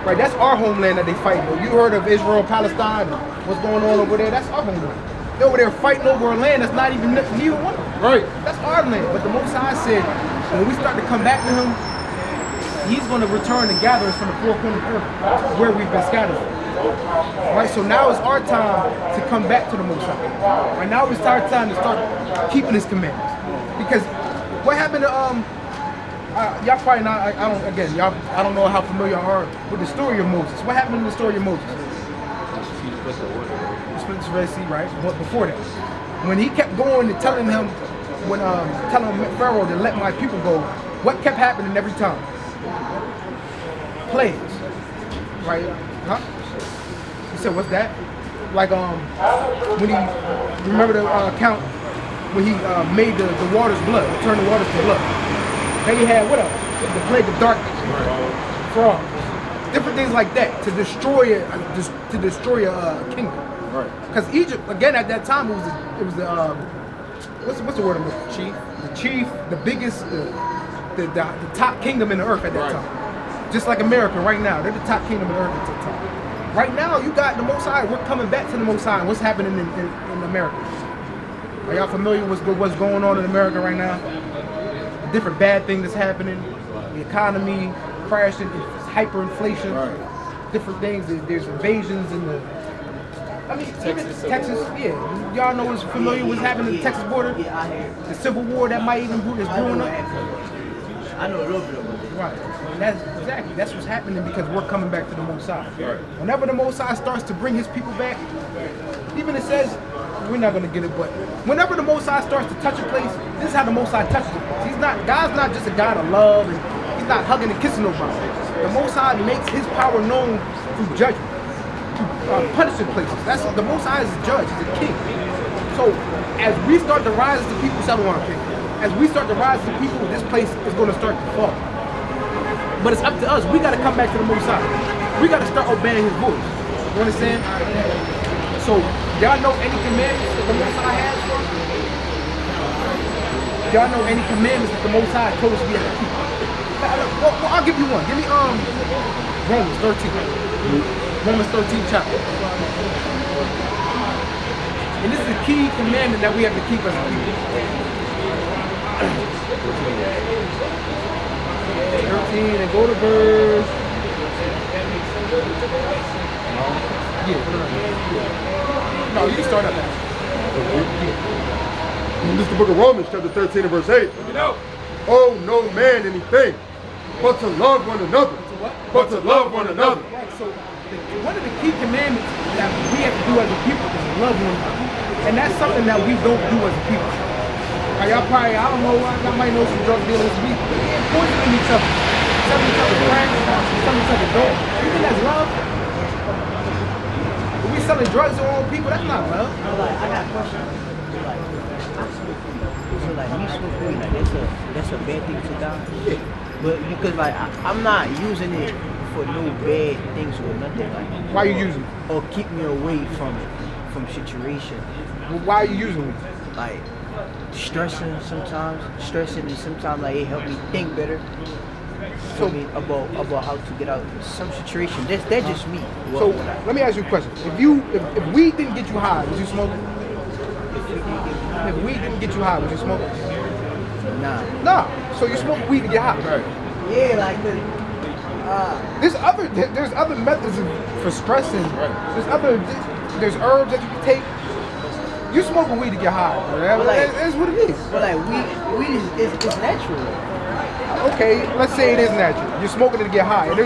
Right, that's our homeland that they fight. You heard of Israel, Palestine, and what's going on over there? That's our homeland. They're over there fighting over a land that's not even neither one of them. Right. That's our land. But the Most High said, when we start to come back to Him, He's going to return and gather us from the four corners of the earth, where we've been scattered. Right, so now it's our time to come back to the Most High. Right now it's our time to start keeping His commandments. Because what happened to y'all probably not. I don't know how familiar you are with the story of Moses. What happened in the story of Moses? He split the Red Sea, right? But before that, when he kept going and telling him, telling Pharaoh to let my people go, what kept happening every time? Plagues, right? Huh? He said, "What's that?" Like when he remember the account when he made the waters blood, turned the waters to blood. Then he had what else? The plague of darkness, frogs, different things like that to destroy a kingdom. Right. Because Egypt, again, at that time, it was the what's the word I'm looking for? The chief, the biggest, the top kingdom in the earth at that time. Just like America right now, they're the top kingdom in the earth at that time. Right now, you got the Most High. We're coming back to the Most High. What's happening in America? Are y'all familiar with what's going on in America right now? Different bad things that's happening, the economy crashing, hyperinflation, different things. There's invasions in the. I mean, Texas, yeah. Y'all know what's familiar with what's happening in the Texas border? Yeah, I hear. The civil war that might even is brewing up. I know a little bit about it. Right. And that's what's happening because we're coming back to the Most High. Right. Whenever the Most High starts to bring His people back, even it says, we're not gonna get it, but whenever the Most High starts to touch a place, this is how the Most High touches a place. God's not just a God of love, and He's not hugging and kissing nobody. The Most High makes His power known through judgment, through punishing places. That's the Most High is a judge, He's a king. So as we start to rise as the people, as we start to rise as the people, this place is going to start to fall. But it's up to us. We got to come back to the Most High. We got to start obeying His voice. You understand? So y'all know any commandments that the Most High has for us? Y'all know any commandments that the Most High told us we have to keep? Well, I'll give you one. Give me Romans 13. Romans 13 chapter. And this is a key commandment that we have to keep as a people. 13 and go to verse. Yeah, no, you can start at that. This is the book of Romans, chapter 13 and verse 8. Owe no man anything but to love one another. But to love one another. Right, so one of the key commandments that we have to do as a people is love one another. And that's something that we don't do as a people. Y'all probably, I don't know, I might know some drug dealers. We poisoning each other. Selling each other crack, selling each other dope. You think that's love? If we selling drugs to our own people, that's not love. I got a question. So me smoking weed, that's a bad thing to God. Yeah. But because I'm not using it for no bad things or nothing Why are you using it? or keep me away from situation. Well, why are you using it? Like stressing and sometimes it help me think better. So about how to get out of some situation. That's just me. So let me ask you a question. If weed didn't get you high, would you smoke it? If weed didn't get you high, would you smoke it? Nah. So you smoke weed to get high. Right. Yeah, like there's other methods for stressing. Right. There's herbs that you can take. You smoking weed to get high, bro. That's what it is. But like weed is natural. Okay, let's say it is natural. You're smoking it to get high. And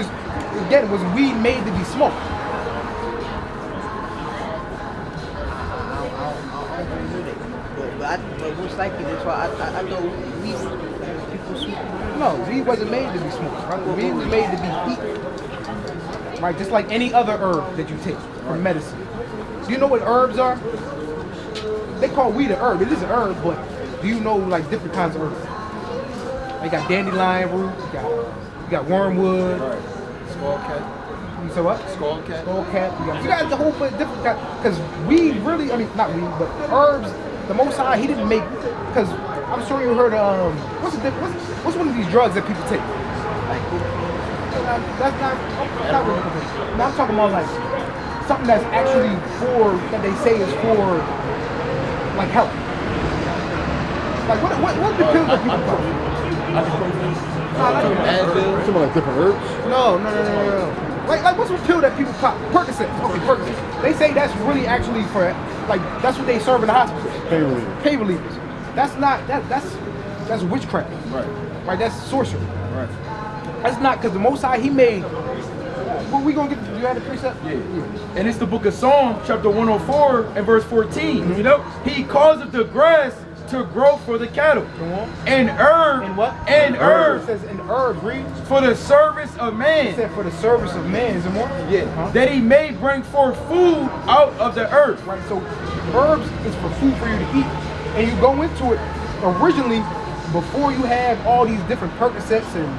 again, was weed made to be smoked? But most likely that's why I know weed people smoke. No, weed wasn't made to be smoked. Right? Weed was made to be eaten. Right, just like any other herb that you take for medicine. Do you know what herbs are? They call weed a herb. It is a herb, but do you know like different kinds of herbs? You got dandelion root, you got wormwood. Right. Skull cap. You say what? Skull cap. Skull cap. You got the whole bunch of different kinds. Because weed really, I mean, not weed, but herbs, the Most High, he didn't make, because I'm sure you heard, what's one of these drugs that people take? That's not really okay. No, I'm talking about like something that's actually that they say is for like health. Like what the pills that people take? Some like different herbs? No. Like what's the pill that people pop? Percocet. Okay, Percocet. They say that's really actually for like that's what they serve in the hospitals. Pain relievers. Pain relievers. That's not that's witchcraft. Right. That's sorcery. Right. That's not because the Most High, he made. What we gonna get? You had the precept? Yeah. And it's the book of Psalms, chapter 104 and verse 14. You know, he causeth the grass to grow for the cattle, and herb, And what? And herb It says in herb, read. for the service of It man. said for the service of man. Is it more? Yeah. Huh? That he may bring forth food out of the earth. Right. So herbs is for food for you to eat, and you go into it originally before you have all these different Percocets and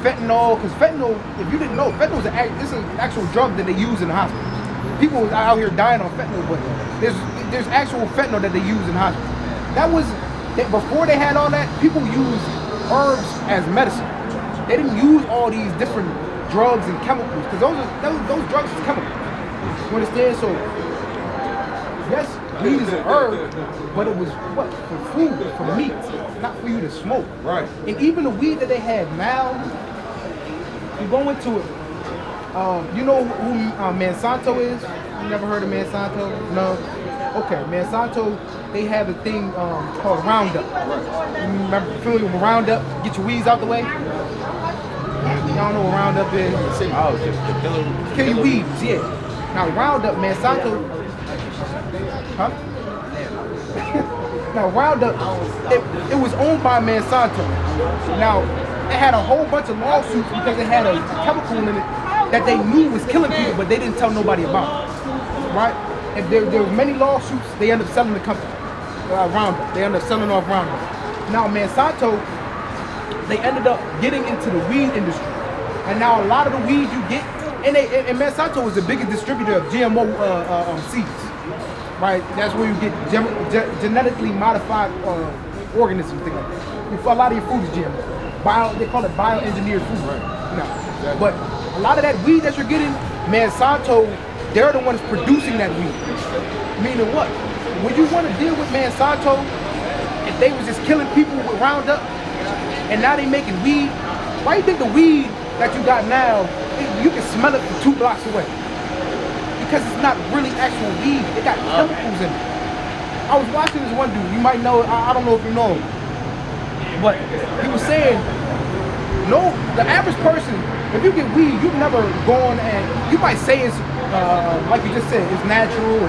fentanyl. Because fentanyl, if you didn't know, fentanyl is an actual drug that they use in the hospital. People are out here dying on fentanyl, but there's actual fentanyl that they use in the hospital. Before they had all that, people used herbs as medicine. They didn't use all these different drugs and chemicals because those drugs is chemicals. You understand? So yes, weed is an herb, but it was what? For food, for meat, not for you to smoke. Right. And even the weed that they have now, you go into it. You know who Monsanto is? You never heard of Monsanto? No. Okay, Monsanto, they have a thing called Roundup. You remember familiar with Roundup? Get your weeds out the way. Y'all know what Roundup is? Oh, just the killer. Kill your weeds, yeah. Now Roundup, Monsanto, huh? Now Roundup, it was owned by Monsanto. Now it had a whole bunch of lawsuits because it had a chemical in it that they knew was killing people, but they didn't tell nobody about it, right? If there were many lawsuits, they end up selling the company, Roundup. They end up selling off Roundup. Now Monsanto, they ended up getting into the weed industry, and now a lot of the weed you get, and Monsanto is the biggest distributor of GMO seeds, right? That's where you get genetically modified organisms, things like that. A lot of your food is GMO. They call it bioengineered food. Right. No. But a lot of that weed that you're getting, Monsanto, they're the ones producing that weed. Meaning what? When you want to deal with Monsanto, if they was just killing people with Roundup, and now they making weed, why you think the weed that you got now, you can smell it from 2 blocks away? Because it's not really actual weed. It got chemicals in it. I was watching this one dude, you might know, I don't know if you know him, but he was saying, no, the average person, if you get weed, you've never gone and, you might say it's, like you just said, it's natural.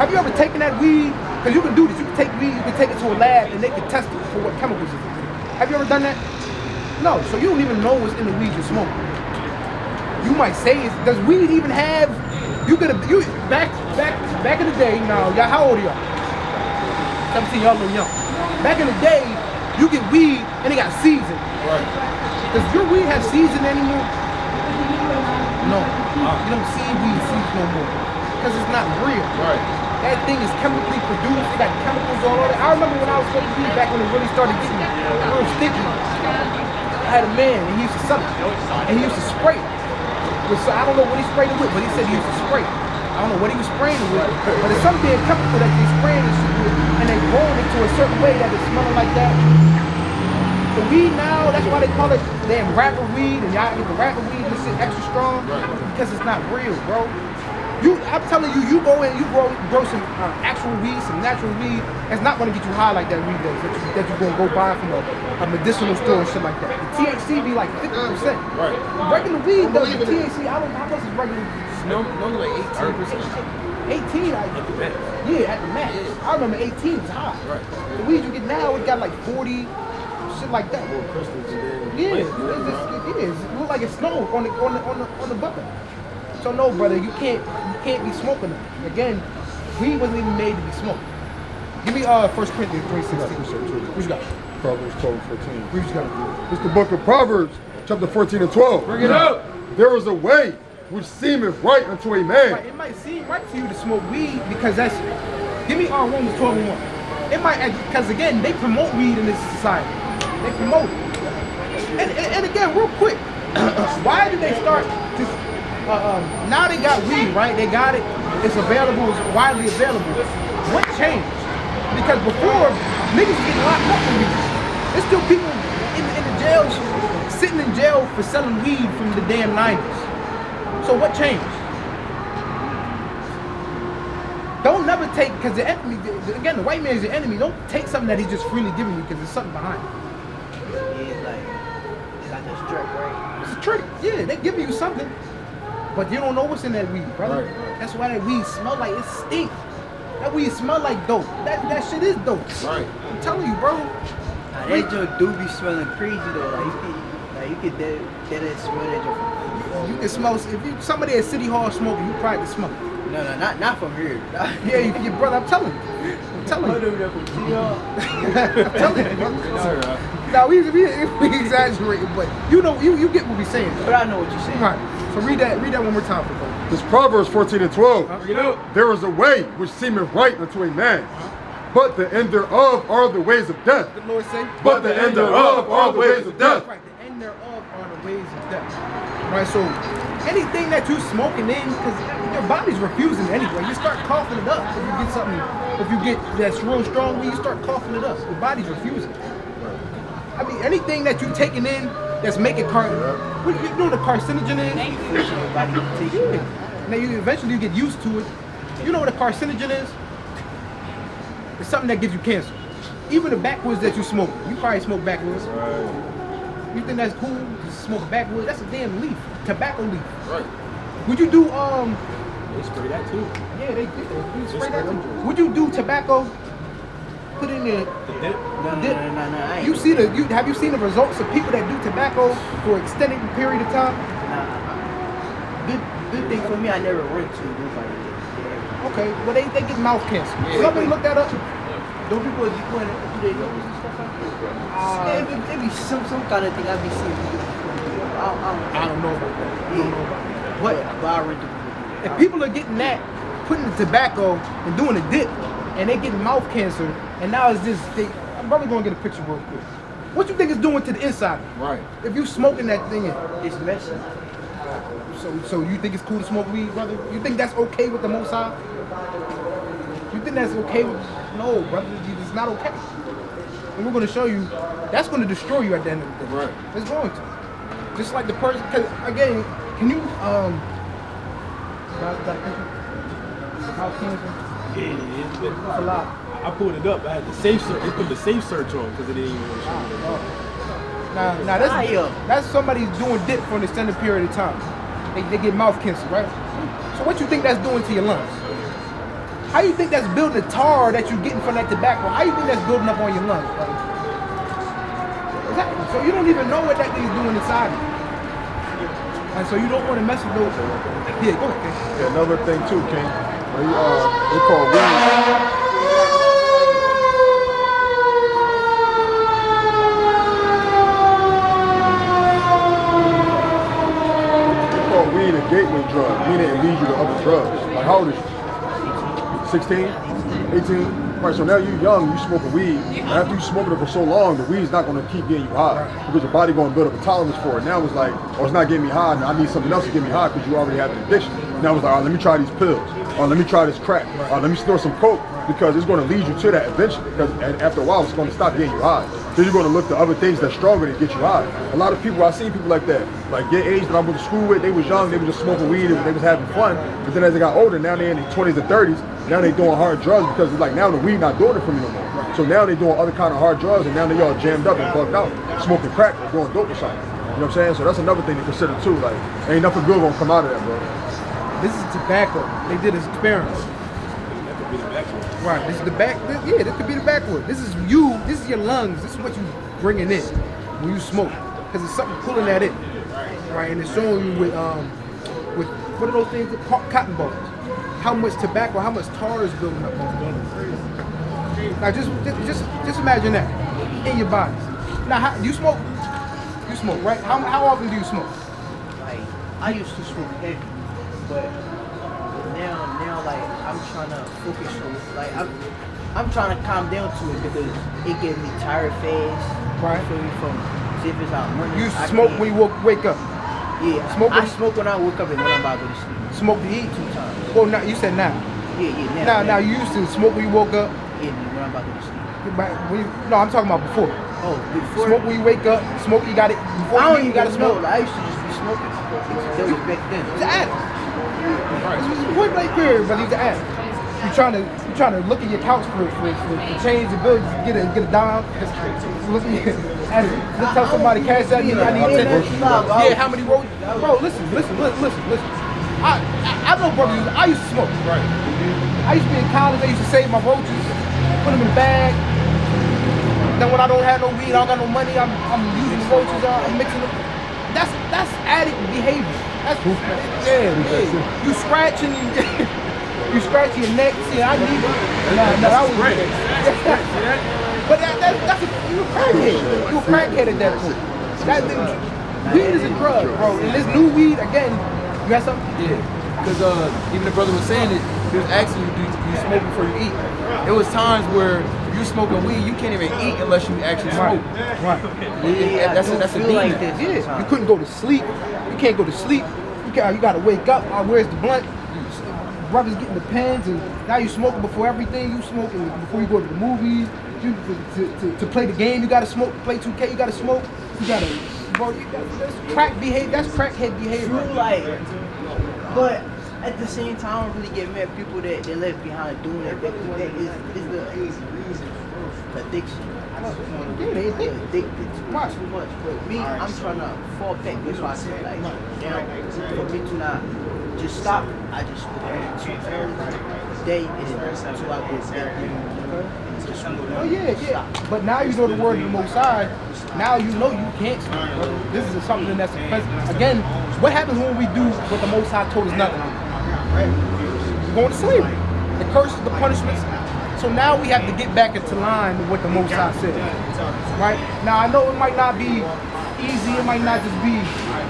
Have you ever taken that weed? Because you can do this, you can take weed, you can take it to a lab and they can test it for what chemicals it is. Have you ever done that? No, so you don't even know what's in the weed you're smoking. You might say, does weed even have, back in the day, now, y'all, how old are y'all? 17, y'all a little young. Back in the day, you get weed and it got seeds in it. Right. Does your weed have seeds in it anymore? No. You don't see weed seeds no more. Because it's not real. Right. That thing is chemically produced. It got chemicals all over it. I remember when I was smoking weed back when it really started getting real sticky. I had a man and he used to sell it. And he used to spray it. I don't know what he sprayed it with, but he said he used to spray it. I don't know what he was spraying it with, but it's some damn chemical that they spraying this shit with, and they roll it to a certain way that it's smelling like that. The weed now, that's why they call it damn rapper weed, and y'all get the rapper weed and this shit extra strong, because it's not real, bro. I'm telling you, you go in, you grow some actual weed, some natural weed. It's not gonna get you high like that weed does. That you're gonna go buy from a medicinal store and shit like that. The THC be like 50%. Right. Regular weed does the THC. I don't know how much is regular. No, like 18%. 18, like, At the max. yeah, at the max. I remember 18 was high. Right. The weed you get now, it got like 40, shit like that. More crystals and then Yeah, it is. It look like it's snow on the butter. So no, brother, you can't be smoking them. Again, weed wasn't even made to be smoked. Give me 1 Corinthians 3:16. What you got? Proverbs 12:14. What you got? It's the book of Proverbs, chapter 14 and 12. Bring it up. There is a way which seemeth right unto a man. Right, it might seem right to you to smoke weed because that's. Give me Romans 12 and 1. It might, because again, they promote weed in this society. They promote it. And again, real quick, why did they start this? Now they got weed, right? They got it. It's available. It's widely available. What changed? Because before, niggas was getting locked up for weed. There's still people in the jails, sitting in jail for selling weed from the damn 90s. So what changed? Don't never take, because the enemy, again, the white man is your enemy. Don't take something that he's just freely giving you because there's something behind it. Yeah, it's like a trick, right? It's a trick. Yeah, they giving you something, but you don't know what's in that weed, brother. Right. That's why that weed smell like it stink. That weed smell like dope. That shit is dope. Right. I'm telling you, bro. Nah, that joint do be smelling crazy though. You could dead smell that joint. You can smell. If you somebody at City Hall smoking, you probably can smell it. No, not from here. Yeah, your brother. I'm telling you. I'm telling you. I'm telling you, brother. Now we exaggerating, but you know, you get what we're saying. But I know what you're saying. Right. So read that one more time for me. This Proverbs 14 and 12. Bring it up. There is a way which seemeth right unto a man, but the end thereof are the ways of death. The Lord say. But the end thereof are the ways of death. Right. The end thereof are the ways of death. Right. So anything that you smoking in, because your body's refusing anyway. You start coughing it up if you get something. If you get that's real strong, you start coughing it up. Your body's refusing. I mean, anything that you taking in that's making what you know the carcinogen is? Yeah. Now eventually get used to it. You know what a carcinogen is? It's something that gives you cancer. Even the backwoods that you smoke, you probably smoke backwoods. Right. You think that's cool to smoke backwoods? That's a damn leaf, tobacco leaf. Right. Would you do They spray that too. Yeah, they spray that too. Would you do tobacco? Put in there. The dip. No. I ain't. Have you seen the results of people that do tobacco for an extended period of time? Good thing for me, I never went to nobody. Yeah. Okay, well they get mouth cancer. Yeah. Somebody look that up. Don't people do they know and stuff like that? It be some kind of thing I be seeing. I don't know about that. Yeah. But I read the If people are getting that, putting the tobacco and doing a dip, and they getting mouth cancer, and now it's this thing. I'm probably gonna get a picture real quick. What you think it's doing to the inside? Right. If you smoking that thing in. it's messy. So you think it's cool to smoke weed, brother? You think that's okay with the Most High? You think that's okay with? No, brother, it's not okay. And we're gonna show you that's gonna destroy you at the end of the day. Right. It's going to. Just like the person, because again, can you mouth cancer? Yeah, It's a lot. I pulled it up. I had the safe search. They put the safe search on because it didn't even really show me. Now that's somebody doing dip for an extended period of time. They get mouth cancer, right? So what you think that's doing to your lungs? How you think that's building the tar that you're getting from that tobacco? How you think that's building up on your lungs, brother? Exactly. So you don't even know what that thing's doing inside you. And so you don't want to mess with those. Yeah, go ahead, King. Yeah, another thing too, King. They call weed. Weed a gateway drug, meaning it leads you to other drugs. Like how old is you? 16? 18? Right, so now you're young, you smoking weed, and after you smoking it for so long, the weed's not going to keep getting you high because your body going to build up a tolerance for it. Now it's like, oh, it's not getting me high, now I need something else to get me high because you already have an addiction. Now it's like, all right, let me try these pills, or let me try this crack, or let me snort some coke because it's going to lead you to that eventually because after a while it's going to stop getting you high. then you're going to look to other things that's stronger to get you high. A lot of people, I've seen people like that. Like your age that I went to school with, they was young, they was just smoking weed, they was having fun. But then as they got older, now they're in their 20s and 30s, now they doing hard drugs because it's like now the weed not doing it for me no more. So now they doing other kind of hard drugs, and now they all jammed up and bugged out, smoking crack or doing dope or something. You know what I'm saying? So that's another thing to consider too. Like, ain't nothing good gonna come out of that, bro. This is tobacco. They did this experiment. Right, this is the back. Yeah, this could be the backwood. This is you. This is your lungs. This is what you bringing in when you smoke, because it's something pulling that in, right? And it's showing you with what are those things? Cotton balls. How much tobacco, how much tar is building up on them. Now just imagine that in your body. Now, you smoke. You smoke, right? How often do you smoke? Like, I used to smoke heavy, but now like I'm trying to focus on it. Like I'm trying to calm down to it because it gets me tired fast. Right. Feel me from if it's out running. You smoke when you wake up. Yeah. I smoke when I wake up and when I'm about to go to sleep. Smoke to eat 2 times. Well, now you said now. Yeah. Now you used to smoke when you woke up. Yeah, when I'm about to go to sleep. No, I'm talking about before. Oh, before. Smoke when you wake up. Smoke you got it. Before I don't you even got to smoke. know. I used to just be smoking. That was back then. He's an addict. Point blank period, but he's an addict. You trying to look at your couch for change and bills, get a dime. Look at let's tell somebody CashApp me. I need 10. Yeah, how many roaches? Bro, listen. I know brothers. I used to smoke. Right. I used to be in college. I used to save my roaches, put them in a bag. Then when I don't have no weed, I don't got no money. I'm using the roaches. I'm mixing them. That's addict behavior. That's You scratch and you scratch your neck. See, I need it. Nah, I was great. But that's you a crackhead. You a crackhead at that point. Weed is a drug, bro. And this new weed, again, you got something? Yeah. Because even the brother was saying it, he was asking you, do you smoke before you eat? It was times where if you're smoking weed, you can't even eat unless you actually smoke. Right. Yeah, that's a demon. Like this. Yeah, you couldn't go to sleep. You can't go to sleep. You gotta wake up. Where's the blunt? Brothers getting the pens, and now you smoking before everything. You smoking before you go to the movies. To play the game, you gotta smoke. To play 2K, you gotta smoke. You gotta, bro. That's crack behavior. That's crackhead behavior. True, like, but at the same time, I don't really get mad at people that they left behind doing it. That is the addiction. Yeah, they addicted too much. But me, I'm trying to fall back. That's why I said, like, now, for me to not just stop, I just put it day and until I go back. Oh yeah. But now you know the word of the Most High. Now you know you can't stop. This is something that's again. What happens when we do what the Most High told us not to do? Right? We're going to slavery. The curses, the punishments. So now we have to get back into line with what the Most High said. Right? Now I know it might not be easy. It might not just be,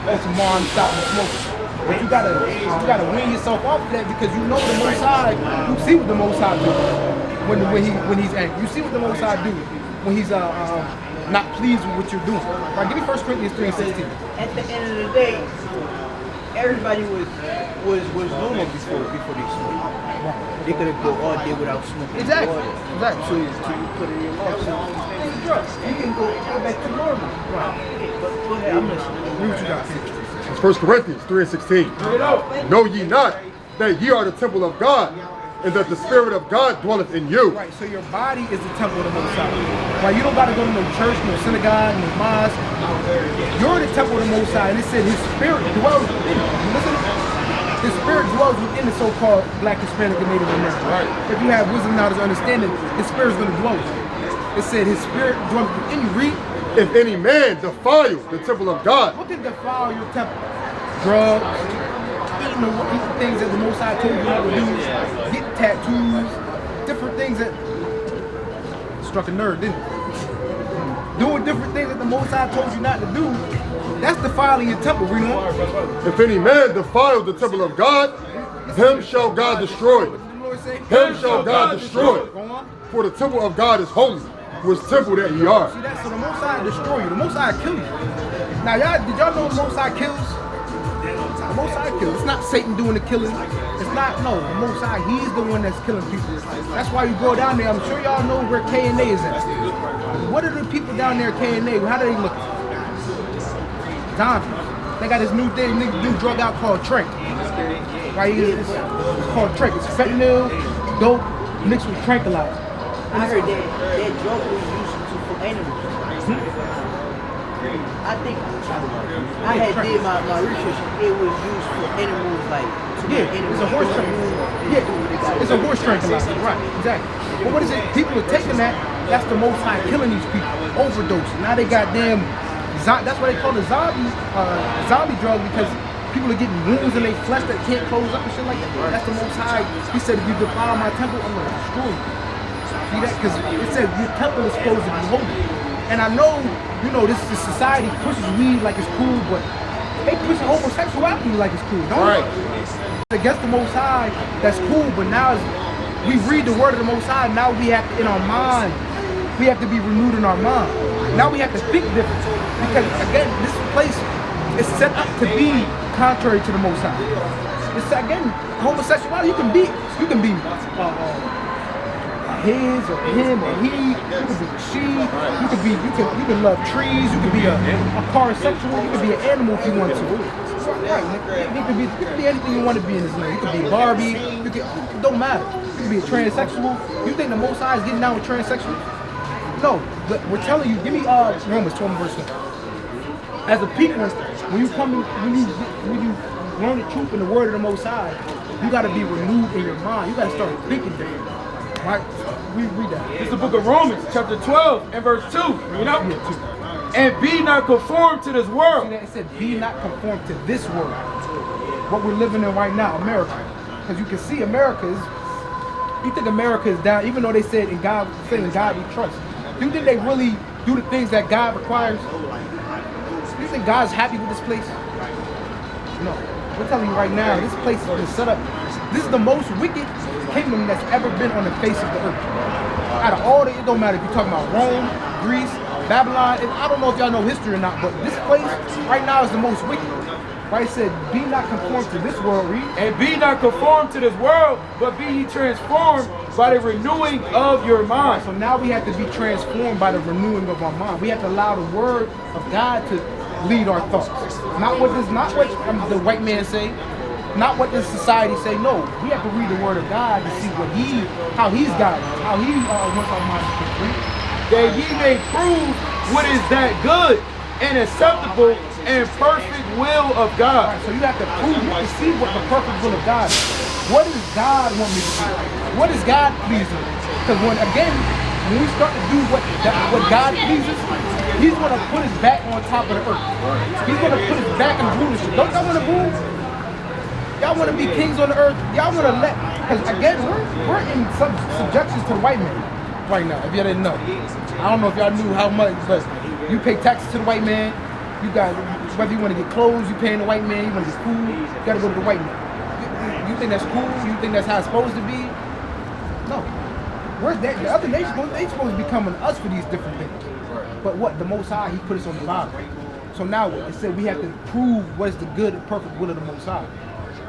oh, tomorrow I'm stopping smoking. But you gotta wean yourself off of that because you know the Most High. You see what the Most High do when he's angry. You see what the Most High do when he's not pleased with what you're doing. Right? Give me 1 Corinthians 3:16. At the end of the day, everybody was normal before they smoked. They could have go all day without smoking. Exactly. So you put it in your mouth. So it's drugs. You can go back to normal. Right. But go ahead, I'm listening. Read what you got. It's 1 Corinthians 3:16. Know ye not that ye are the temple of God, and that the Spirit of God dwelleth in you. Right, so your body is the temple of the Most High. Right, you don't got to go to no church, no synagogue, no mosque. You're the temple of the Most High, and it said His Spirit dwells within you. Listen, His Spirit dwells within the so-called Black, Hispanic, and Native Americans. Right. If you have wisdom, knowledge, understanding, His Spirit is going to dwell with you. It said His Spirit dwells within you. Read. If any man defile the temple of God. What can defile your temple? Drugs, eating things that the Most High told you not to do, getting tattoos, different things that struck a nerve, didn't it? Doing different things that the Most High told you not to do, that's defiling your temple, read on. If any man defile the temple of God, him shall God destroy. Him shall God destroy. For the temple of God is holy, which temple that ye are. See that? So the Most High destroy you. The Most High kill you. Now, did y'all know the Most High kills? The Most High kills. It's not Satan doing the killing. It's not, no. The Most High, He's the one that's killing people. That's why you go down there. I'm sure y'all know where K&A is at. What are the people down there, K&A? How do they look? Zombies. They got this new thing, new drug out called Trank. Right? It's called Trank. It's fentanyl, dope, mixed with tranquilizer. I heard that drug was used for animals. I think I had did my research. It was used for animals, like it's a horse tranquilizer. Yeah, it's a horse tranquilizer. Right, exactly. But what is it? People are taking that. That's the Most High killing these people. Overdose. Now they goddamn. That's why they call it zombie drug, because people are getting wounds in their flesh that can't close up and shit like that. That's the Most High. He said, if you defile my temple, I'm gonna destroy you. See that? Because it said your temple is supposed to be holy. And I know, you know, this society pushes weed like it's cool, but they push homosexuality like it's cool, don't they? Against the Most High, that's cool, but now we read the word of the Most High, now we have to, in our mind, we have to be renewed in our mind. Now we have to think different. Because again, this place is set up to be contrary to the Most High. It's again, homosexuality, you can be his or him or he, you can be she, you can love trees, you can be a parsexual, you can be an animal if you want to. Right, you can be anything you want to be in this land. You can be Barbie, it don't matter. You can be a transsexual. You think the Most High is getting down with transsexuals? No, but we're telling you, give me Romans 12 verse 1. As a people, when you learn the truth and the word of the Most High, you gotta be renewed in your mind. You gotta start thinking different. Right? We read that. It's the book of Romans, chapter 12 and verse 2. You know? And be not conformed to this world. See that? It said, be not conformed to this world. What we're living in right now, America. Because you can see America is, you think America is down, even though they said in God we trust. Do you think they really do the things that God requires? Do you think God's happy with this place? No. We're telling you right now, this place has been set up. This is the most wicked kingdom that's ever been on the face of the earth. Out of all it don't matter if you're talking about Rome, Greece, Babylon. I don't know if y'all know history or not, but this place right now is the most wicked. Right? It said, be not conformed to this world, read. And be not conformed to this world, but be ye transformed by the renewing of your mind. So now we have to be transformed by the renewing of our mind. We have to allow the word of God to lead our thoughts. Not what the white man say, not what this society say. No, we have to read the word of God to see how he's guiding us, how he wants our minds to think. That ye may prove what is that good and acceptable and perfect will of God. Right, so you have to prove, you have to see what the perfect will of God is. What does God want me to do? What is God pleasing? Because when we start to do what God pleases, he's going to put us back on top of the earth. He's going to put us back in rulership. Don't y'all want to rule? Y'all want to be kings on the earth? Y'all want to because again, we're in subjection to the white man right now, if y'all didn't know. I don't know if y'all knew how much, but you pay taxes to the white man. You got, whether you want to get clothes, you paying the white man. You want to get food, you got to go to the white man. You think that's cool? You think that's how it's supposed to be? No. Where's that? The other nations, they supposed to be coming to us for these different things. But what? The Most High, he put us on the bottom. So now it said we have to prove what is the good and perfect will of the Most High.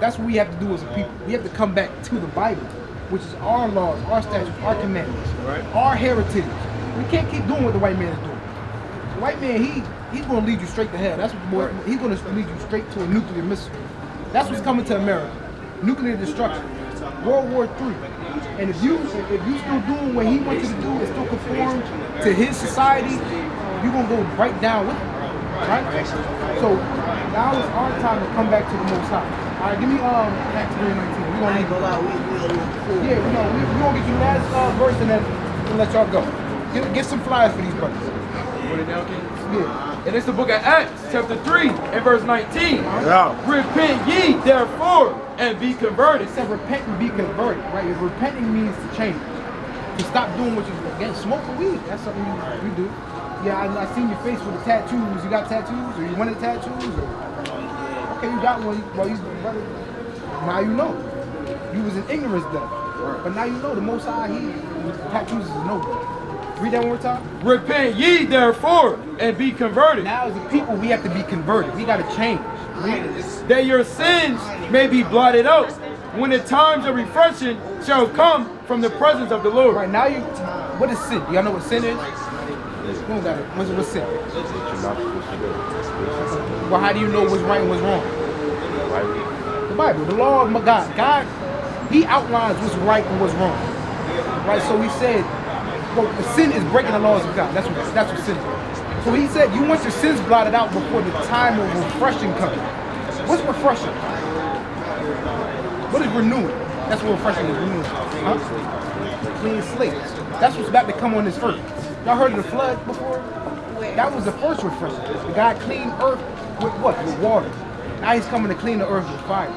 That's what we have to do as a people. We have to come back to the Bible, which is our laws, our statutes, our commandments, our heritage. We can't keep doing what the white man is doing. The white man, he's going to lead you straight to hell. That's what he's going to lead you straight to a nuclear missile. That's what's coming to America. Nuclear destruction. World War III. And if you still doing what he wants you to do and still conform to his society, you're going to go right down with him. Right? So now it's our time to come back to the Most High. All right, give me Acts 3:19. We're going to leave. Yeah, we're going to get you last verse and then we'll let y'all go. Get some flyers for these brothers. Yeah. And it's the book of Acts, chapter 3 and verse 19. Repent ye therefore and be converted. It said repent and be converted, right? Repenting means to change. To stop doing what you're again, smoking weed. That's something we do. Yeah, I seen your face with the tattoos. You got tattoos? Or you wanted tattoos? Or? Okay, you got one. Well, now you know. You was in ignorance then. But now you know the Most High, tattoos is no good. Read that one more time. Repent ye therefore and be converted. Now as a people, we have to be converted. We got to change. That your sins may be blotted out when the times of refreshing shall come from the presence of the Lord. Right now, what is sin? Y'all know what sin is? don't got it. What's sin? That you're not supposed to do. Well, how do you know what's right and what's wrong? Right? The Bible, the law of God. God, He outlines what's right and what's wrong. Right? So He said, well, sin is breaking the laws of God. That's what sin is. So He said, you want your sins blotted out before the time of refreshing comes. What's refreshing? What is renewing? That's what refreshing is, renewing. Huh? Clean slate. That's what's about to come on this earth. Y'all heard of the flood before? That was the first refreshing. God cleaned earth with what? With water. Now He's coming to clean the earth with fire.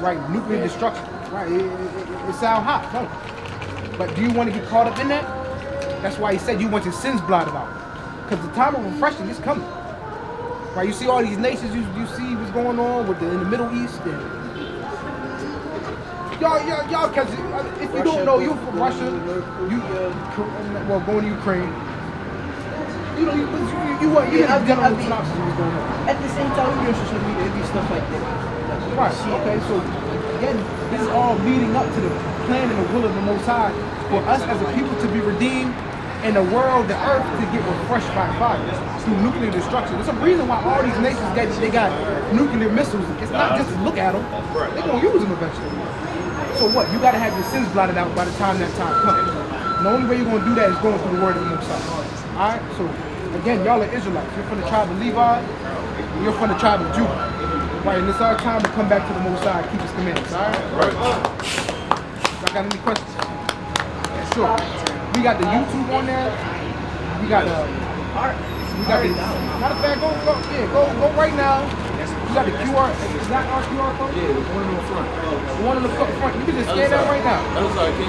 Right? Nuclear destruction. Right? It sounds hot, don't it? But do you want to get caught up in that? That's why He said you want your sins blotted out. Because the time of refreshing is coming. Right? You see all these nations, you see what's going on with in the Middle East. And y'all, because if you don't know, you're from Russia, going to Ukraine. You know, you have general synopsis of what's going on. At the same time, we're on social media, it'd be stuff like that. Right, okay, so again, this is all leading up to the plan and the will of the Most High for us as a people to be redeemed and the world, the earth, to get refreshed by fire through nuclear destruction. There's a reason why all these nations they got nuclear missiles. It's not just to look at them, they're going to use them eventually. So what? You got to have your sins blotted out by the time that time comes. And the only way you're going to do that is going through the word of the Most High. Alright? So, again, y'all are Israelites. You're from the tribe of Levi. You're from the tribe of Judah. Right? And it's our time to come back to the Most High and keep His commandments. Alright? Y'all got any questions? Yeah, sure. We got the YouTube on there. We got the... matter of fact, go right now. You got the QR, is that our QR code? Yeah, the one in the front. The one in the front. You can just scan that right now. Other side, King.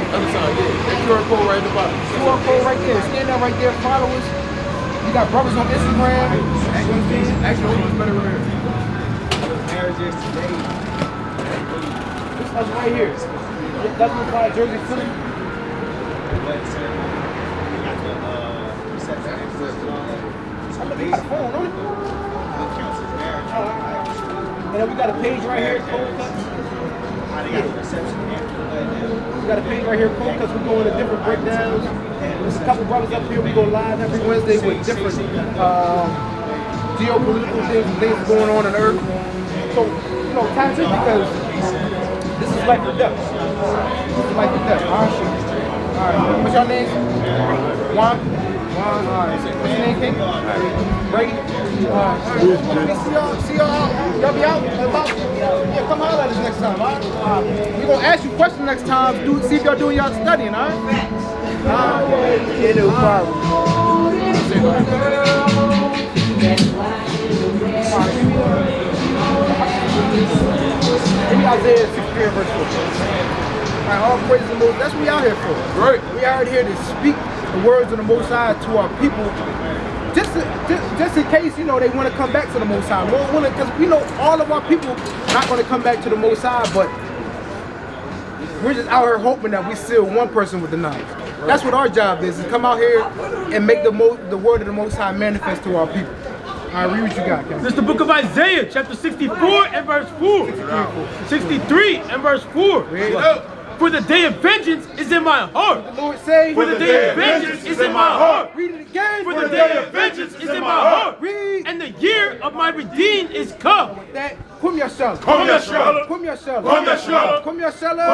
Other side, yeah. That QR code right at the bottom. QR code right there. Scan that right there. Follow us. You got brothers on Instagram. Actually, it's better right here. This us right here. WFI Jersey Philly. I know you got a phone on it. And then we got a page right here, Cold Cuts. We got a page right here, Cold Cuts. We're going to different breakdowns. There's a couple brothers up here. We go live every Wednesday with different geopolitical things and things going on in Earth. So, you know, tap in because this is life or death. This is life or death. All right. What's your name? Juan? All right. What's your name, King? Brady? See y'all out. Y'all be out? Yeah, come holler at us next time, all right? We're going to ask you questions next time. See if y'all doing y'all studying, all right? Yeah, no problem. Give me Isaiah 63 verse 4. All right, all praise the Lord. That's what we out here for. Right. We out here to speak the words of the Most High to our people. Just in case, you know, they want to come back to the Most High. Because we know all of our people not going to come back to the Most High, but we're just out here hoping that we seal one person with the knowledge. That's what our job is come out here and make the word of the Most High manifest to our people. All right, read what you got, Ken. This is the book of Isaiah, chapter 64 and verse 4. 63 and verse 4. Read it up. For the day of vengeance is in my heart. The Lord say, For the day of vengeance is in my heart. Read it again. For the day of vengeance is in my heart. Read. And the year of my redeemed is come. That. Kum yashala. Kum yashala. Kum yashala. Kum yashala. Kum yashala.